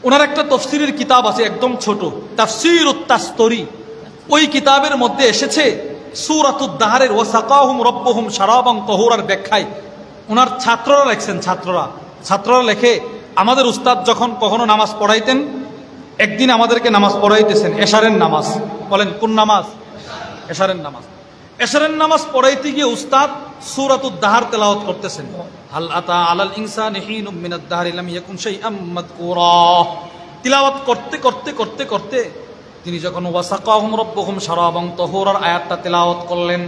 ওনার একটা তাফসীরের কিতাব আছে, একদম ছোট, তাফসীরুত তাস্তরি। ওই কিতাবের মধ্যে এসেছে সূরাতুদ দাহরের ওয়াসাকাহুম রাব্বুহুম শারাবান তাহুরার ব্যাখ্যায় ওনার ছাত্ররা লেখছেন, ছাত্ররা লেখে, আমাদের উস্তাদ যখন কখনো নামাজ পড়াইতেন, একদিন আমাদেরকে নামাজ পড়াইতেছেন, এশারের নামাজ। বলেন কোন নামাজ? এশারের নামাজ। এশারের নামাজ পড়াইতে গিয়ে উস্তাদ সূরাতুদ দাহর তেলাওয়াত করতেছেন। হাল আতা আলাল ইনসানি হিনুম মিনাদ দাহরি লাম ইয়াকুন শাইআম মাযকুরা, তিলাওয়াত করতে করতে করতে করতে তিনি যখন ওয়াসাকাহুম রাব্বুহুম শারাবান তাহুরার আয়াতটা তেলাওয়াত করলেন,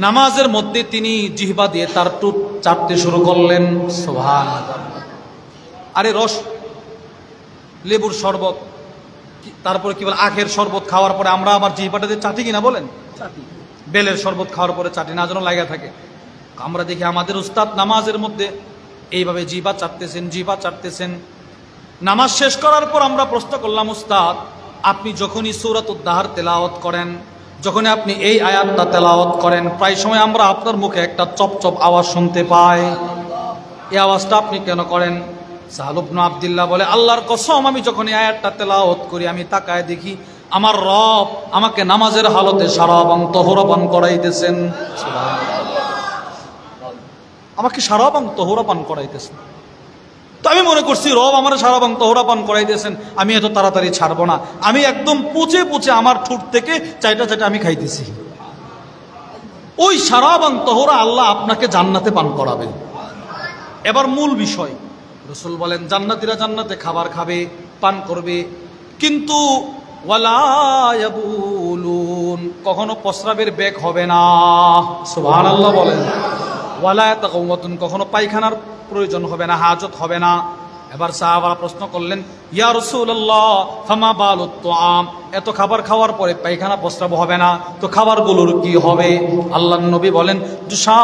নামাজের মধ্যে তিনি জিহ্বা দিয়ে তার টুট চাটতে শুরু করলেন। সুবহানাল্লাহ। আরে রস, লেবুর শরবত, তারপরে কি বলে আখের শরবত খাওয়ার পরে আমরা আবার জিহ্বাটা দিয়ে চাটি কিনা বলেন? চাটি। বেলের শরবত খাওয়ার পরে চাটি না, যেন লাগা থাকে। আমরা দেখি আমাদের উস্তাদ নামাজের মধ্যে এইভাবে জিহ্বা চাটতেছেন। নামাজ শেষ করার পর আমরা প্রশ্ন করলাম, উস্তাদ আপনি যখনই সূরাতুদ দাহর তেলাওয়াত করেন, যখনই আপনি এই আয়াতটা তেলাওয়াত করেন, প্রায় সময় আমরা আপনার মুখে একটা চপচপ আওয়াজ শুনতে পাই, এই আওয়াজটা আপনি কেন করেন? সাহল ইবনে আব্দুল্লাহ বলে, আল্লাহর কসম, আমি যখন এই আয়াতটা তেলাওয়াত করি, আমি তাকায় দেখি আমার রব আমাকে নামাজের হালতে শারাবান তাহুরা পান করাইতেছেন। আমাকে শারাবান তাহুরা পান করাইতেছেন। তো আমি মনে করছি রব আমার শারাবান তাহুরা পান করাইতেছেন, আমি এত তাড়াতাড়ি ছাড়বো না, আমি একদম পুচে পুচে আমার ঠোঁট থেকে চাইটা আমি খাইতেছি। ওই শারাবান তাহুরা আল্লাহ আপনাকে জান্নাতে পান করাবে। এবার মূল বিষয়, রাসূল বলেন জান্নাতীরা জান্নাতে খাবার খাবে, পান করবে, কিন্তু ওয়ালা ইয়াবুলুন, কখনো প্রস্রাবের বেগ হবে না। সুবহানাল্লাহ বলেন। ওয়ালা ইয়াতাগাওয়াতুন, কখনো পায়খানার প্রয়োজন হবে না, হাজত হবে না। এবার সাহাবারা প্রশ্ন করলেন, ইয়া রাসূলুল্লাহ ফামা বালুত তুআম, এত খাবার খাওয়ার পরে পায়খানা প্রস্রাব হবে না, তো খাবারগুলোর কি হবে? আল্লাহর নবী বলেন, জুসা,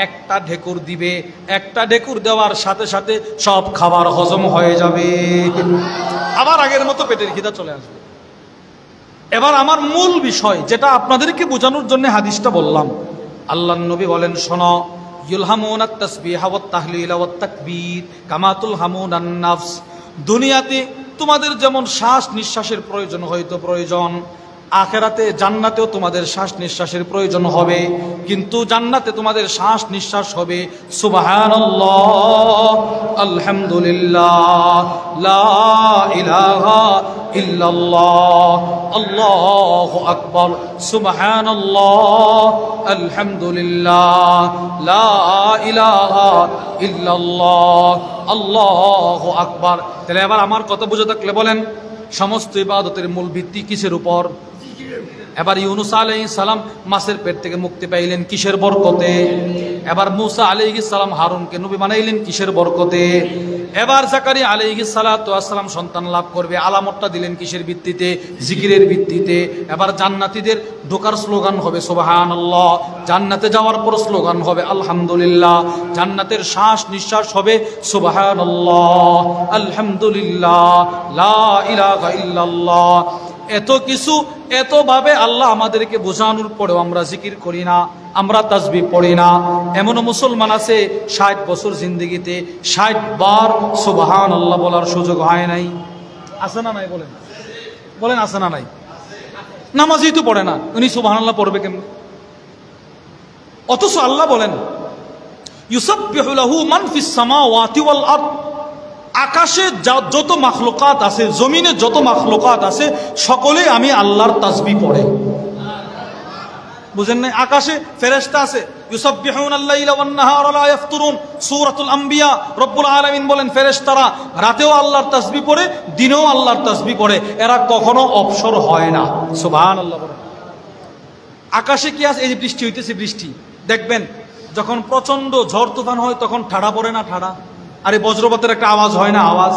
একটা ঢেকুর দিবে, একটা ঢেকুর দেওয়ার সাথে সাথে সব খাবার হজম হয়ে যাবে, আবার আগের মতো পেটের খিদা চলে আসবে। এবার আমার মূল বিষয়, যেটা আপনাদেরকে বোঝানোর জন্য হাদিসটা বললাম, আল্লাহর নবী বলেন, শোনো, ইউলহামুনা তাসবিহা ওয়াত তাহলিলা ওয়াত তাকবীর কামা তুলহামুনান নাফস, দুনিয়াতে তোমাদের যেমন শ্বাস নিঃশ্বাসের প্রয়োজন হয়তো প্রয়োজন, আখেরাতে জান্নাতেও তোমাদের শ্বাস নিঃশ্বাসের প্রয়োজন হবে, কিন্তু জান্নাতে তোমাদের শ্বাস নিঃশ্বাস হবে সুবহানাল্লাহ, আলহামদুলিল্লাহ, লা ইলাহা ইল্লাল্লাহ, আল্লাহু আকবার, সুবহানাল্লাহ, আলহামদুলিল্লাহ, লা ইলাহা ইল্লাল্লাহ, আল্লাহু আকবার। তাহলে এবার আমার কথা বুঝে থাকলে বলেন, সমস্ত ইবাদতের মূল ভিত্তি কিসের উপর? এবার ইউনুস আলাইহিস সালাম মাছের পেট থেকে মুক্তি পাইলেন কিসের বরকতে? এবার মূসা আলাইহিস সালাম হারুনকে নবী বানাইলেন কিসের বরকতে? এবার জাকারিয়া আলাইহিস সালাতু ওয়াস সালাম সন্তান লাভ করবে, আলামতটা দিলেন কিসের ভিত্তিতে? জিকিরের ভিত্তিতে। এবার জান্নাতীদের ঢোকার স্লোগান হবে সুবহানাল্লাহ, জান্নাতে যাওয়ার পর স্লোগান হবে আলহামদুলিল্লাহ, জান্নাতের শ্বাস নিঃশ্বাস হবে সুবহানাল্লাহ, আলহামদুলিল্লাহ, লা ইলাহা ইল্লাল্লাহ। এত কিছু এতভাবে আল্লাহ আমাদেরকে বোঝানোর পরেও আমরা জিকির করি না, আমরা তাসবিহ পড়ি না। এমনও মুসলমান আছে ৬০ বছর জিন্দেগিতে ৬০ বার সুবহানাল্লাহ বলার সুযোগ হয় নাই। আছে না নাই? বলেন বলেন, আছে না নাই? নামাজই তো পড়ে না, উনি সুবহানাল্লাহ পড়বে কেমন? অথচ আল্লাহ বলেন ইউসাব্বিহু লাহু মান ফিস সামাওয়াতি ওয়াল আরদ, আকাশে যত মাখলুকাত আছে, জমিনে যত মাখলুকাত আছে, সকলেই আমি আল্লাহর তাসবিহ পড়ে। বুঝেন না? আকাশে ফেরেশতা আছে, ইউসাব্বিহুনাল লাইলা ওয়ান নাহারা লা ইয়াফতুরুন, সূরাতুল আম্বিয়া। রব্বুল আলামিন বলেন ফেরেশতারা রাতেও আল্লাহর তাসবিহ পড়ে, দিনেও আল্লাহর তাসবিহ পড়ে, এরা কখনো অবসর হয় না। সুবহানাল্লাহ বলেন। আকাশে কি আছে? এই যে বৃষ্টি হইতেছে, বৃষ্টি দেখবেন যখন প্রচন্ড ঝড় তুফান হয় তখন ঠাড়া পড়ে না? ঠাড়া। আরে বজ্রপাতের একটা আওয়াজ হয় না? আওয়াজ।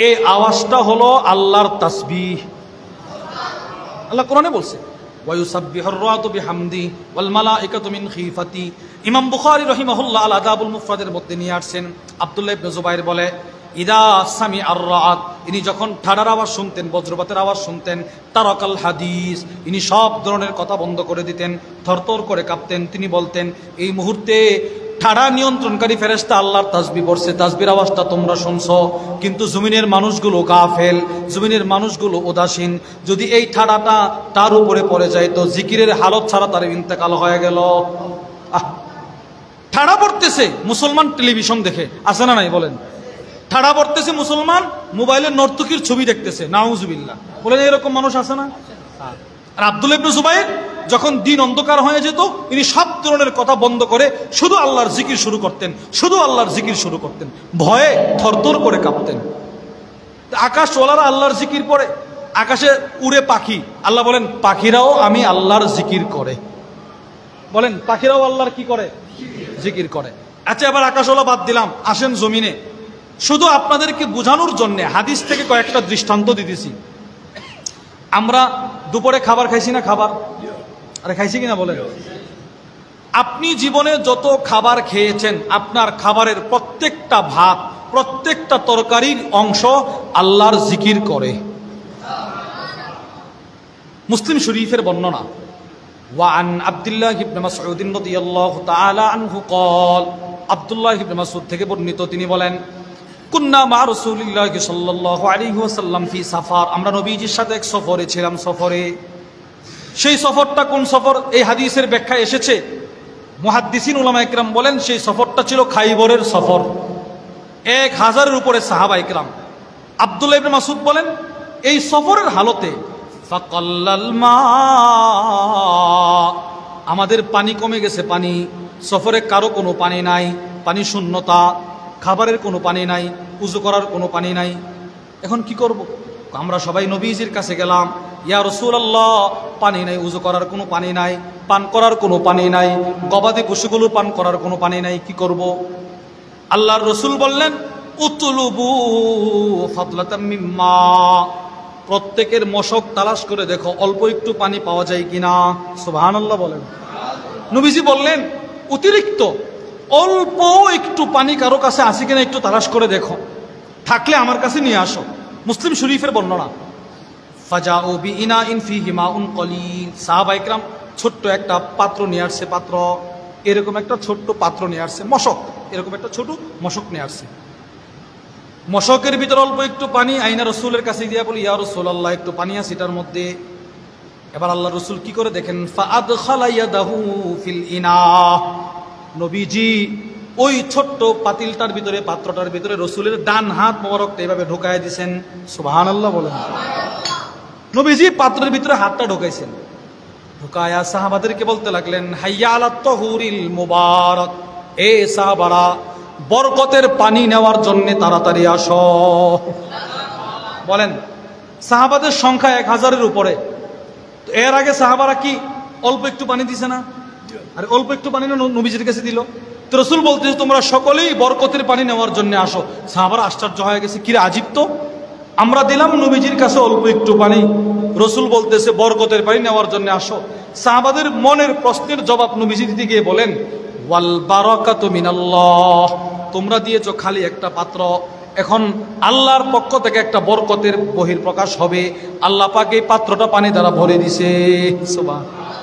এই আওয়াজটা হলো আল্লাহর তাসবিহ। আল্লাহ কোরআনে বলছে ওয়ায়ুসাব্বিহুর রাদু বিহামদি ওয়াল মালাইকাতু মিন খিফাতি। ইমাম বুখারী রাহিমাহুল্লাহ আল আদাবুল মুফরাদের মধ্যে নিয়ে আসছেন, আব্দুল্লাহ ইবনে জুবাইর বলে ইদা সামি আর রাত, ইনি যখন ঠাড়ার আওয়াজ শুনতেন, বজ্রপাতের আওয়াজ শুনতেন, তারাকাল হাদিস, ইনি সব ধরনের কথা বন্ধ করে দিতেন, থরথর করে কাঁপতেন। তিনি বলতেন এই মুহূর্তে ঠাড়া নিয়ন্ত্রণকারী ফেরেশতা আল্লাহর তাসবিহ পড়ছে, তাসবির আওয়াজটা তোমরা শুনছো, কিন্তু জমিনের মানুষগুলো গাফেল, জমিনের মানুষগুলো উদাসীন। যদি এই ঠাড়াটা তার উপরে পড়ে যায় তো জিকিরের হালত ছাড়া তার ইন্তেকাল হয়ে গেল। ঠাড়া পড়তেছে মুসলমান টেলিভিশন দেখে, আছে না নাই? বলেন। ঠাড়া পড়তেছে মুসলমান মোবাইলের নর্তকীর ছবি দেখতেছে, নাউজুবিল্লাহ। বলেন এরকম মানুষ আছে না? আর আব্দুল্লাহ ইবনে জুবাইর যখন দিন অন্ধকার হয়ে যেত, ইনি সব ধরনের কথা বন্ধ করে শুধু আল্লাহর জিকির শুরু করতেন, শুধু আল্লাহর জিকির শুরু করতেন, ভয়ে থরথর করে কাঁপতেন। আকাশওয়ালারা আল্লাহর জিকির পড়ে, আকাশে উড়ে পাখি, আল্লাহ বলেন পাখিরাও আমি আল্লাহর জিকির করে। বলেন পাখিরাও আল্লাহর কি করে? জিকির করে। আচ্ছা এবার আকাশওয়ালা বাদ দিলাম, আসেন জমিনে। শুধু আপনাদেরকে বোঝানোর জন্য হাদিস থেকে কয়েকটা দৃষ্টান্ত দিতেছি। আমরা দুপুরে খাবার খাইছি না? খাবার আরে খাইছি কিনা বলেন? আপনি জীবনে যত খাবার খেয়েছেন, আপনার খাবারের প্রত্যেকটা ভাত, প্রত্যেকটা তরকারির অংশ আল্লাহর জিকির করে। মুসলিম শরীফের বর্ণনা, ওয়ান আব্দুল্লাহ ইবনে মাসউদ রাদিয়াল্লাহু তাআলা আনহু قال, আব্দুল্লাহ ইবনে মাসউদ থেকে বর্ণিত, তিনি বলেন কুন্না মা রাসূলিল্লাহি সাল্লাল্লাহু আলাইহি ওয়াসাল্লাম ফি সাফার, আমরা নবীজির সাথে এক সফরে ছিলাম। সফরে, সেই সফরটা কোন সফর? এই হাদিসের ব্যাখ্যা এসেছে, মুহাদ্দিসিন উলামা ইকরাম বলেন সেই সফরটা ছিল খাইবরের সফর। 1000-এর উপরে সাহাবা ইকরাম। আব্দুল্লাহ ইবনে মাসউদ বলেন এই সফরের হালতে ফাকাল্লাল মা, আমাদের পানি কমে গেছে। পানি, সফরে কারো কোনো পানি নাই, পানি শূন্যতা, খাবারের কোনো পানি নাই, উযু করার কোনো পানি নাই। এখন কি করব? আমরা সবাই নবীজির কাছে গেলাম, ইয়া রাসূলুল্লাহ পানি নাই, উযু করার কোনো পানি নাই, পান করার কোনো পানি নাই, গবাদি পশুগুলো পান করার কোনো পানি নাই, কি করব? আল্লাহর রাসূল বললেন উতলুবু ফাদলাতাম মিম্মা, প্রত্যেকের মশক তালাশ করে দেখো অল্প একটু পানি পাওয়া যায় কিনা। সুবহানাল্লাহ বলেন। নবীজি বললেন অতিরিক্ত অল্প একটু পানি কারো কাছে আছে কিনা একটু তালাশ করে দেখো, থাকলে আমার কাছে নিয়ে আসো। মুসলিম শরীফের বর্ণনা, ফাজাউ বিইনাইন ফিহি মাউন কলিল, সাহাবা ইকরাম ছোট্ট একটা পাত্র নিয়ে আসছে, পাত্র এরকম একটা ছোট্ট পাত্র নিয়ে আসছে, মশক এরকম একটা ছোট মশক নিয়ে আসছে। মশকের ভিতর অল্প একটু পানি, আইনা রসুলের কাছে দিয়া বলি ইয়া রাসূলুল্লাহ একটু পানি আছে এটার মধ্যে। এবার আল্লাহ রসুল কি করে দেখেন, ফাআদখালা ইয়াদাহু ফিল ইনা, নবীজি ওই ছোট্ট পাতিলটার ভিতরে, পাত্রটার ভিতরে রসুলের ডান হাত মোবারকটা এভাবে ঢোকায় দিয়েছেন। সুবহানাল্লাহ বলেন। নবীজি পাত্রের ভিতরে হাতটা ঢোকাইছেন, ঢোকায়া সাহাবাদেরকে বলতে লাগলেন হাইয়া আলাত তাহুরিল মুবারক, এ সাহাবারা বরকতের পানি নেওয়ার জন্য তাড়াতাড়ি আসো। বলেন সাহাবাদের সংখ্যা 1000-এর উপরে, তো এর আগে সাহাবারা কি অল্প একটু পানি দিছে না? আর অল্প একটু পানি না নবীজির কাছে দিল। তো রসুল বলতেছে তোমরা সকলেই বরকতের পানি নেওয়ার জন্য আসো। সাহাবারা আশ্চর্য হয়ে গেছে, কিরে আজীব তো, আমরা দিলাম নবীজির কাছে অল্প একটু পানি, রসুল বলতেছে বরকতের পানি নেওয়ার জন্য আসো। সাহাবাদের মনের প্রশ্নের জবাব নবীজি দিতে গিয়ে বলেন, ওয়াল বারাকাতু মিনাল্লাহ, তোমরা দিয়েছো খালি একটা পাত্র, এখন আল্লাহর পক্ষ থেকে একটা বরকতের বহিঃপ্রকাশ হবে। আল্লাহ পাক এই পাত্রটা পানি দ্বারা ভরে দিছে। সুবহানাল্লাহ।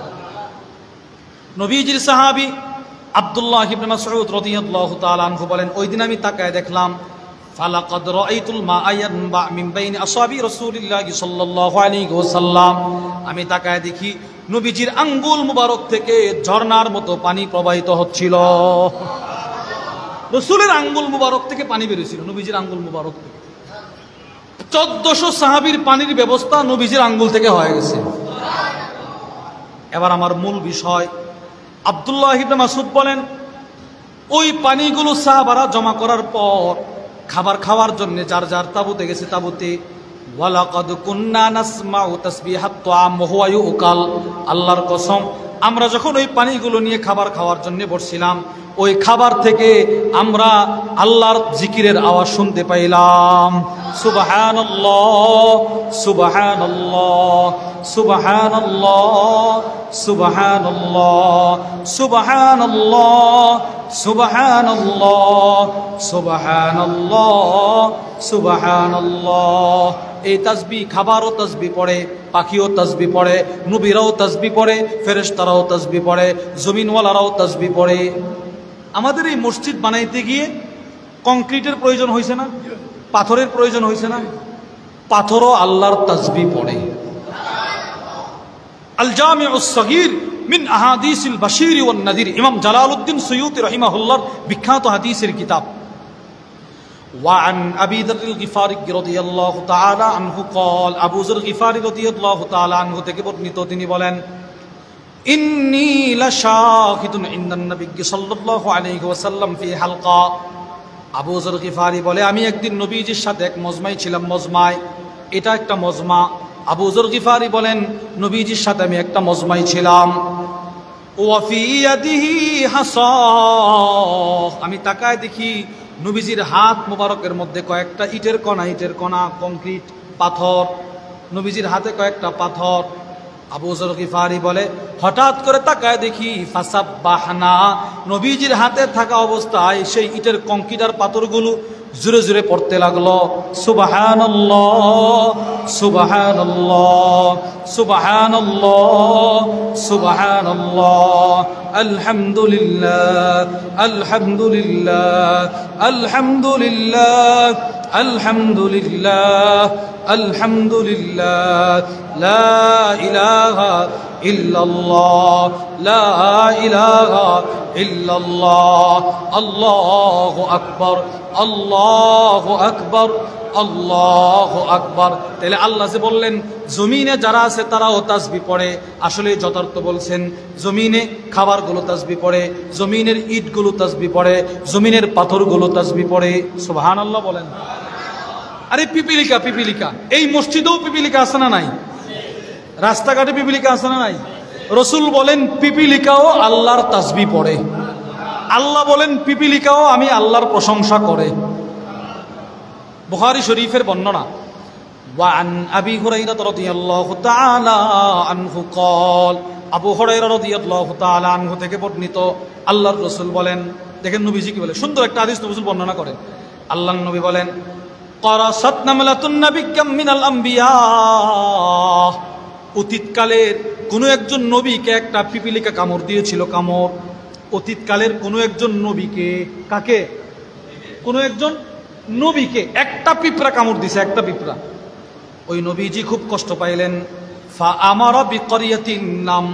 নবীজির সাহাবী আব্দুল্লাহ ইবনে মাসউদ রাদিয়াল্লাহু তাআলা আনহু বলেন, ওই দিন আমি তাকায় দেখলাম, ফালাকাদ রাআইতুল মাআ ইয়ানবা মিন বাইনি আসহাবি রাসূলিল্লাহি সাল্লাল্লাহু আলাইহি ওয়াসাল্লাম, আমি তাকায় দেখি নবীজির আঙ্গুল মুবারক থেকে ঝর্ণার মতো পানি প্রবাহিত হচ্ছিল। রাসূলের আঙ্গুল মুবারক থেকে পানি বের হয়েছিল, নবীজির আঙ্গুল মুবারক থেকে। 1400 সাহাবীর পানির ব্যবস্থা নবীজির আঙ্গুল থেকে হয়ে গেছে। এবার আমার মূল বিষয়, আব্দুল্লাহ ইবনে মাসউদ বলেন, ওই পানিগুলো সাহাবারা জমা করার পর খাবার খাওয়ার জন্য যার যার তাঁবুতে গেছে তাঁবুতে। ওয়ালাকাদ কুন্না নাসমাউ তাসবিহাত তুআম ওয়া হুয়া ইউকাল, আল্লাহর কসম আমরা যখন ওই পানিগুলো নিয়ে খাবার খাওয়ার জন্য বসছিলাম, ওই খাবার থেকে আমরা আল্লাহর জিকিরের আওয়াজ শুনতে পাইলাম। সুবহানাল্লাহ সুবহানাল্লাহ সুবহানাল্লাহ সুবহানাল্লাহ সুবহানাল্লাহ সুবহানাল্লাহ সুবহানাল্লাহ সুবহানাল্লাহ। এই তাসবিহ খাবারও তাসবিহ পড়ে, পাখিও তাসবিহ পড়ে, নবীরাও তাসবিহ পড়ে, ফেরেশতারাও তাসবিহ পড়ে, জমিনওয়ালারাও তাসবিহ পড়ে। আমাদের এই মসজিদ বানাইতে গিয়ে কংক্রিটের প্রয়োজন হয়েছে না? পাথরের প্রয়োজন হয়েছে না? পাথরও আল্লাহর তাসবিহ পড়ে। আল জামিউস সগীর মিন আহাদিসিল বাশীর ওয়ান নাযীর, ইমাম জালালউদ্দিন সুয়ুতী রাহিমাহুল্লাহর বিখ্যাত হাদিসের কিতাব। وعن أبي ذر الغفاري رضي الله تعالى عنه قال, আবু যর গিফারী রাদিয়াল্লাহু তাআলা আনহু থেকে বর্ণিত, তিনি বলেন, ইন্নী লাশাহিদুন ইনদান নবী সাল্লাল্লাহু আলাইহি ওয়াসাল্লাম ফি হালকা। আবু যর গিফারী বলে, আমি একদিন নবীজির সাথে এক মজমায় ছিলাম। মজমায়, এটা একটা মজমা। আবু যর গিফারী বলেন, নবীজির সাথে আমি একটা মজমায় ছিলাম। ওয়া ফি ইয়াদিহি হাসা, আমি তাকায় দেখি নবীজির হাত মোবারকের মধ্যে কয়েকটা ইটের কণা, কংক্রিট পাথর, নবীজির হাতে কয়েকটা পাথর। আবু যর গিফারী বলে, হঠাৎ করে তাকায় দেখি ফাসাব্বাহনা, নবীজির হাতে থাকা অবস্থায় সেই ইটের কংক্রিট আর পাথরগুলো জোরে জোরে পড়তে লাগলো, সুবহানাল্লাহ সুবহানাল্লাহ সুবহানাল্লাহ সুবহানাল্লাহ আলহামদুলিল্লাহ আলহামদুলিল্লাহ আলহামদুলিল্লাহ আলহামদুলিল্লাহ আলহামদুলিল্লাহ লা ইলাহা ইল্লাল্লাহ লা ইলাহা ইল্লাল্লাহ আল্লাহু আকবার আল্লাহু আকবার আল্লাহু আকবার। তাহলে আল্লাহ যে বললেন জমিনে যারা আছে তারাও তাসবিহ পড়ে, আসলে যথার্থ বলছেন। জমিনে খাবারগুলো তাসবিহ পড়ে, জমিনের ইটগুলো তাসবিহ পড়ে, জমিনের পাথরগুলো তাসবিহ পড়ে। সুবহানাল্লাহ বলেন। আরে পিপিলিকা, এই মসজিদেও পিপিলিকা আছে না নাই? রাস্তাঘাটে পিপিলিকা আছে না নাই? রসুল বলেন পিপিলিকাও আল্লাহর তাসবিহ পড়ে। আল্লাহ বলেন পিপিলিকাও আমি আল্লাহর প্রশংসা করে। বুখারী শরীফের বর্ণনা, ওয়ান আবি হুরায়রা রাদিয়াল্লাহু তাআলা আনহু قال, আবু হুরায়রা রাদিয়াল্লাহু তাআলা আনহু থেকে বর্ণিত, আল্লাহর রাসূল বলেন, দেখেন নবীজি কি বলে, সুন্দর একটা হাদিস রাসূল বর্ণনা করেন। আল্লাহর নবী বলেন, ক্বারাসাত নামলাতুন নাবিয়্যাম মিনাল আম্বিয়া, অতীতকালের কোনো একজন নবীকে একটা পিপিলিকা কামড় দিয়েছিল। কামড় অতীতকালের কোনো একজন নবীকে, কাকে? কোনো একজন নবীকে একটা পিঁপড়া কামড় দিছে, একটা পিঁপড়া। ওই নবীজি খুব কষ্ট পাইলেন। ফা আমারা বিকরিয়াতিন নাম,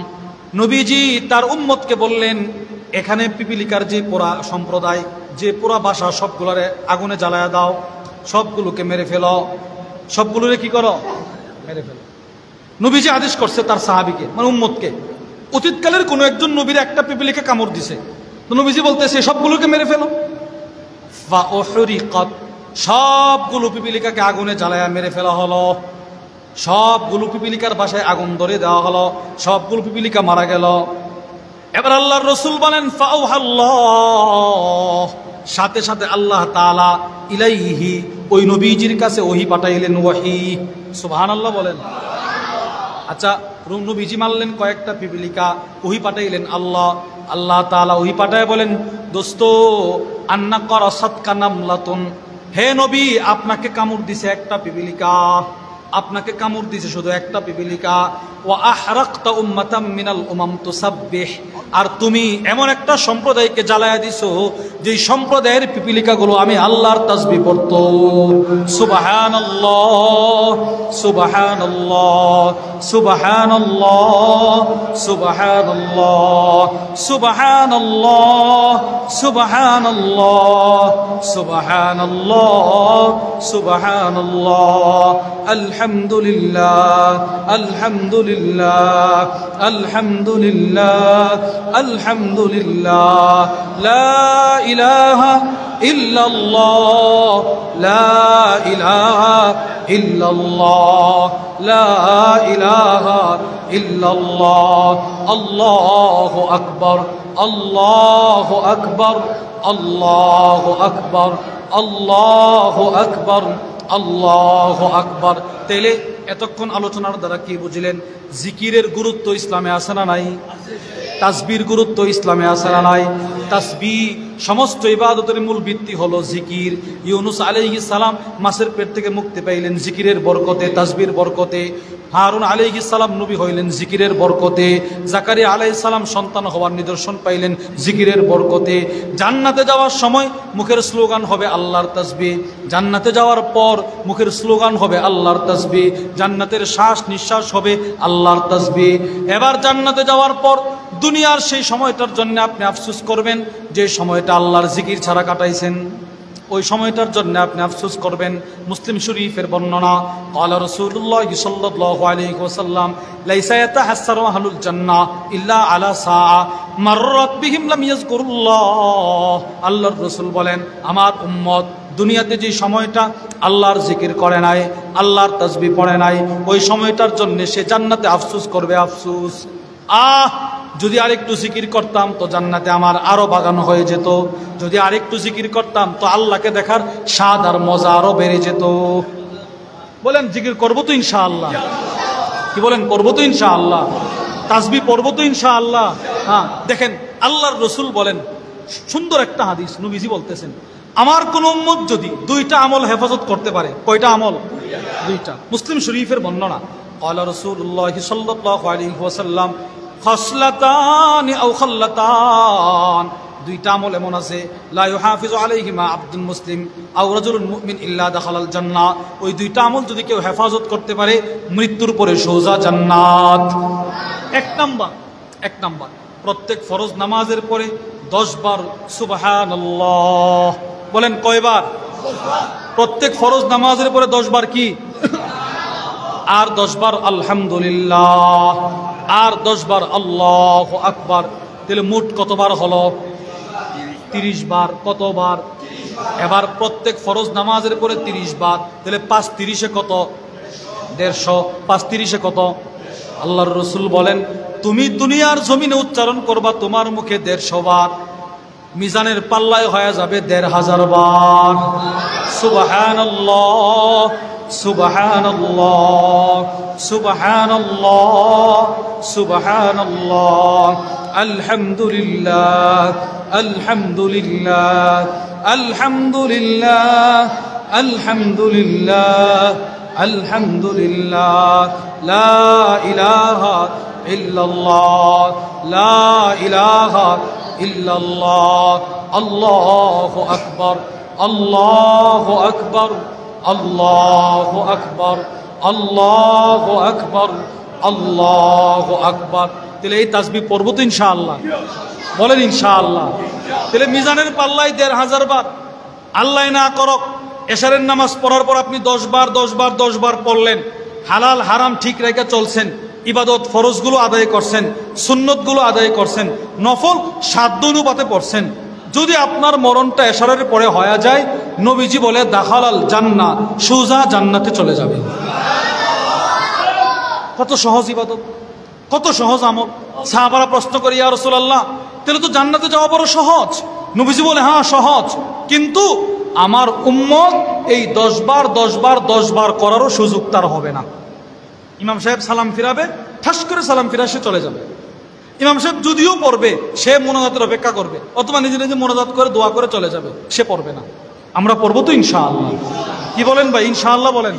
নবীজি তার উম্মতকে বললেন, এখানে পিপিলিকার যে পোড়া সম্প্রদায়, যে পোড়া বাসা, সবগুলোরে আগুনে জ্বালায়া দাও, সবগুলোকে মেরে ফেলো, সবগুলোরে কি করো? মেরে ফেলো। নবীজি আদেশ করছে তার সাহাবীকে, মানে উম্মতকে। অতীতকালের কোনো একজন নবীর একটা পিপিলিকা কামড় দিছে, তো নবীজি বলতেছে সবগুলোকে মেরে ফেলো। সবগুলো পিপিলিকাকে আগুনে জ্বালায়া মেরে ফেলা হলো। সবগুলো পিপিলিকার বাসায় আগুন ধরে দেওয়া হলো, সবগুলো পিপিলিকা মারা গেল। এবার আল্লাহর রাসূল বলেন ফাআউহাল্লাহ, সাথে সাথে আল্লাহ তাআলা ইলাইহি, ওই নবীজির কাছে ওহী পাঠাইলেন, ওহী। সুবহানাল্লাহ বলেন। আচ্ছা, নবীজি মারলেন কয়েকটা পিপিলিকা, ওহী পাঠাইলেন আল্লাহ। আল্লাহ তাআলা ওহী পাঠায় বলেন, দোস্ত আন্না কারাসাতকা নামলাতুন, হে নবী আপনাকে কামড় দিছে একটা পিপিলিকা, আপনাকে কামড় দিছে শুধু একটা পিপিলিকা। ওয়া আহরাকতা উম্মাতাম মিনাল উমাম তুসাব্বিহ, আর তুমি এমন একটা সম্প্রদায়কে জ্বালায়া দিছো যে সম্প্রদায়ের পিপিলিকাগুলো আমি আল্লাহর তাসবিহ পড়তো। সুবহানাল্লাহ সুবহানাল্লাহ সুবহানাল্লাহ সুবহানাল্লাহ সুবহানাল্লাহ সুবহানাল্লাহ সুবহানাল্লাহ সুবহানাল্লাহ আলহামদুলিল্লাহ আলহামদুলিল্লাহ আলহামদুলিল্লাহ আলহামদুলিল্লাহ লা ইলাহা ইল্লাল্লাহ লা ইলাহা ইল্লাল্লাহ লা ইলাহা ইল্লাল্লাহ আল্লাহু আকবার আল্লাহু আকবার আল্লাহু আকবার আল্লাহু আকবার আল্লাহু আকবার। তাইলে এতক্ষণ আলোচনার দ্বারা কি বুঝলেন? জিকিরের গুরুত্ব ইসলামে আছে না নাই? তাসবির গুরুত্ব ইসলামে আছে না নাই? তাসবিহ সমস্ত ইবাদতের মূল ভিত্তি হলো জিকির। ইউনুস আলাইহিস সালাম মাছের পেট থেকে মুক্তি পাইলেন জিকিরের বরকতে, তাসবির বরকতে। হারুন আলাইহিস সালাম নবী হইলেন জিকিরের বরকতে। জাকারিয়া আলাইহিস সালাম সন্তান হওয়ার নিদর্শন পাইলেন জিকিরের বরকতে। জান্নাতে যাওয়ার সময় মুখের স্লোগান হবে আল্লাহর তাসবিহ, জান্নাতে যাওয়ার পর মুখের স্লোগান হবে আল্লাহর তাসবিহ, জান্নাতের শ্বাস নিঃশ্বাস হবে আল্লাহর তাসবিহ। এবার জান্নাতে যাওয়ার পর দুনিয়ার সেই সময়টার জন্য আপনি আফসোস করবেন যে সময়টা আল্লাহর জিকির ছাড়া কাটাইছেন, ওই সময়টার জন্য আপনি আফসোস করবেন। মুসলিম শরীফের বর্ণনা, ক্বালা রাসূলুল্লাহ সাল্লাল্লাহু আলাইহি ওয়াসাল্লাম লাইসা ইয়াতাহাসসারু আহলুল জান্নাহ ইল্লা আলা সাআ মাররাত বিহিম লাম ইয়াযকুরুল্লাহ। আল্লাহর রাসূল বলেন, আমার উম্মত দুনিয়াতে যে সময়টা আল্লাহর জিকির করে নাই, আল্লাহর তাসবিহ পড়ে নাই, ওই সময়টার জন্য সে জান্নাতে আফসোস করবে, আফসোস। যদি আরেকটু জিকির করতাম তো জান্নাতে আমার আরো বাগানো হয়ে যেত, যদি আরেকটু জিকির করতাম তো আল্লাহকে দেখার স্বাদ আর মজা আরো বেড়ে যেত। বলেন জিকির করবো তো ইনশাআল্লাহ? কি বলেন, করবো তো ইনশাআল্লাহ? তাসবিহ পড়বো তো ইনশাআল্লাহ? হ্যাঁ, দেখেন আল্লাহর রাসূল বলেন, সুন্দর একটা হাদিস, নবীজি বলতেছেন, আমার কোন উম্মত যদি দুইটা আমল হেফাজত করতে পারে, কয়টা আমল? দুইটা। মুসলিম শরীফের বর্ণনা, ক্বালা রাসূলুল্লাহ সাল্লাল্লাহু আলাইহি ওয়াসাল্লাম খাসলাতান আও খাল্লাতান, দুইটা আমল এমন আছে লা ইউহাফিজু আলাইহিমা আবদুল মুসলিম আও রাজুলুন মুমিন ইল্লা দাখালাল জান্নাহ, ওই দুইটা আমল যদি কেউ হেফাজত করতে পারে মৃত্যুর পরে সোজা জান্নাত। এক নাম্বার প্রত্যেক ফরজ নামাজের পরে 10 বার সুবহানাল্লাহ। বলেন কয়বার? প্রত্যেক ফরজ নামাজের পরে 10 বার কি? আর 10 বার আলহামদুলিল্লাহ, আর 10 বার আল্লাহু আকবার। তাহলে মোট কতবার হলো? 30 বার। কতবার? এবার প্রত্যেক ফরজ নামাজের পরে 30 বার, তাহলে 5 30 কত? 150। 5 30 কত? আল্লাহর রাসূল বলেন, তুমি দুনিয়ার জমিনে উচ্চারণ করবা তোমার মুখে 150 বার, মিজানের পাল্লায় হয়ে যাবে 1500 বার। সুবহানাল্লাহ সুবহানাল্লাহ সুবহানাল্লাহ সুবহানাল্লাহ আলহামদুলিল্লাহ আলহামদুলিল্লাহ আলহামদুলিল্লাহ আলহামদুলিল্লাহ আলহামদুলিল্লাহ লা ইলাহা ইল্লাল্লাহ লা ইলাহা ইল্লাল্লাহ আল্লাহু আকবার আল্লাহু আকবার আল্লাহু আকবার আল্লাহু আকবার আল্লাহু আকবার। তাহলে এই তাসবিহ পড়বো তো ইনশাআল্লাহ? বলেন ইনশাআল্লাহ। তাহলে মিজানের পাল্লায় 1500 বার। আল্লাহ না করক এশারের নামাজ পড়ার পর আপনি 10 বার 10 বার 10 বার পড়লেন, হালাল হারাম ঠিক রেখে চলছেন, ইবাদত ফরজগুলো আদায় করছেন, সুন্নতগুলো আদায় করছেন, নফল সাধ্য অনুপাতে পড়ছেন। যদি আপনার মরণটা এশারের পরে হয়ে যায়, নবীজি বলে দাখালাল জান্নাহ, সোজা জান্নাতে চলে যাবে। কত সহজ ইবাদত, কত সহজ আমল। সাহাবারা প্রশ্ন করে, ইয়া রাসূলুল্লাহ, তাহলে তো জান্নাতে যাওয়া বড় সহজ। নবীজি বলে, হ্যাঁ সহজ, কিন্তু আমার উম্মত এই 10 বার 10 বার 10 বার করারও সুযোগ তার হবে না। ইমাম সাহেব সালাম ফিরাবে, ঠাস করে সালাম ফিরা সে চলে যাবে। ইমাম সাহেব যদিও পড়বে, সে মোনাজাতের অপেক্ষা করবে, অথবা নিজে নিজে মোনাজাত করে দোয়া করে চলে যাবে, সে পড়বে না। আমরা পড়বো তো ইনশাআল্লাহ? কি বলেন ভাই, ইনশাআল্লাহ বলেন।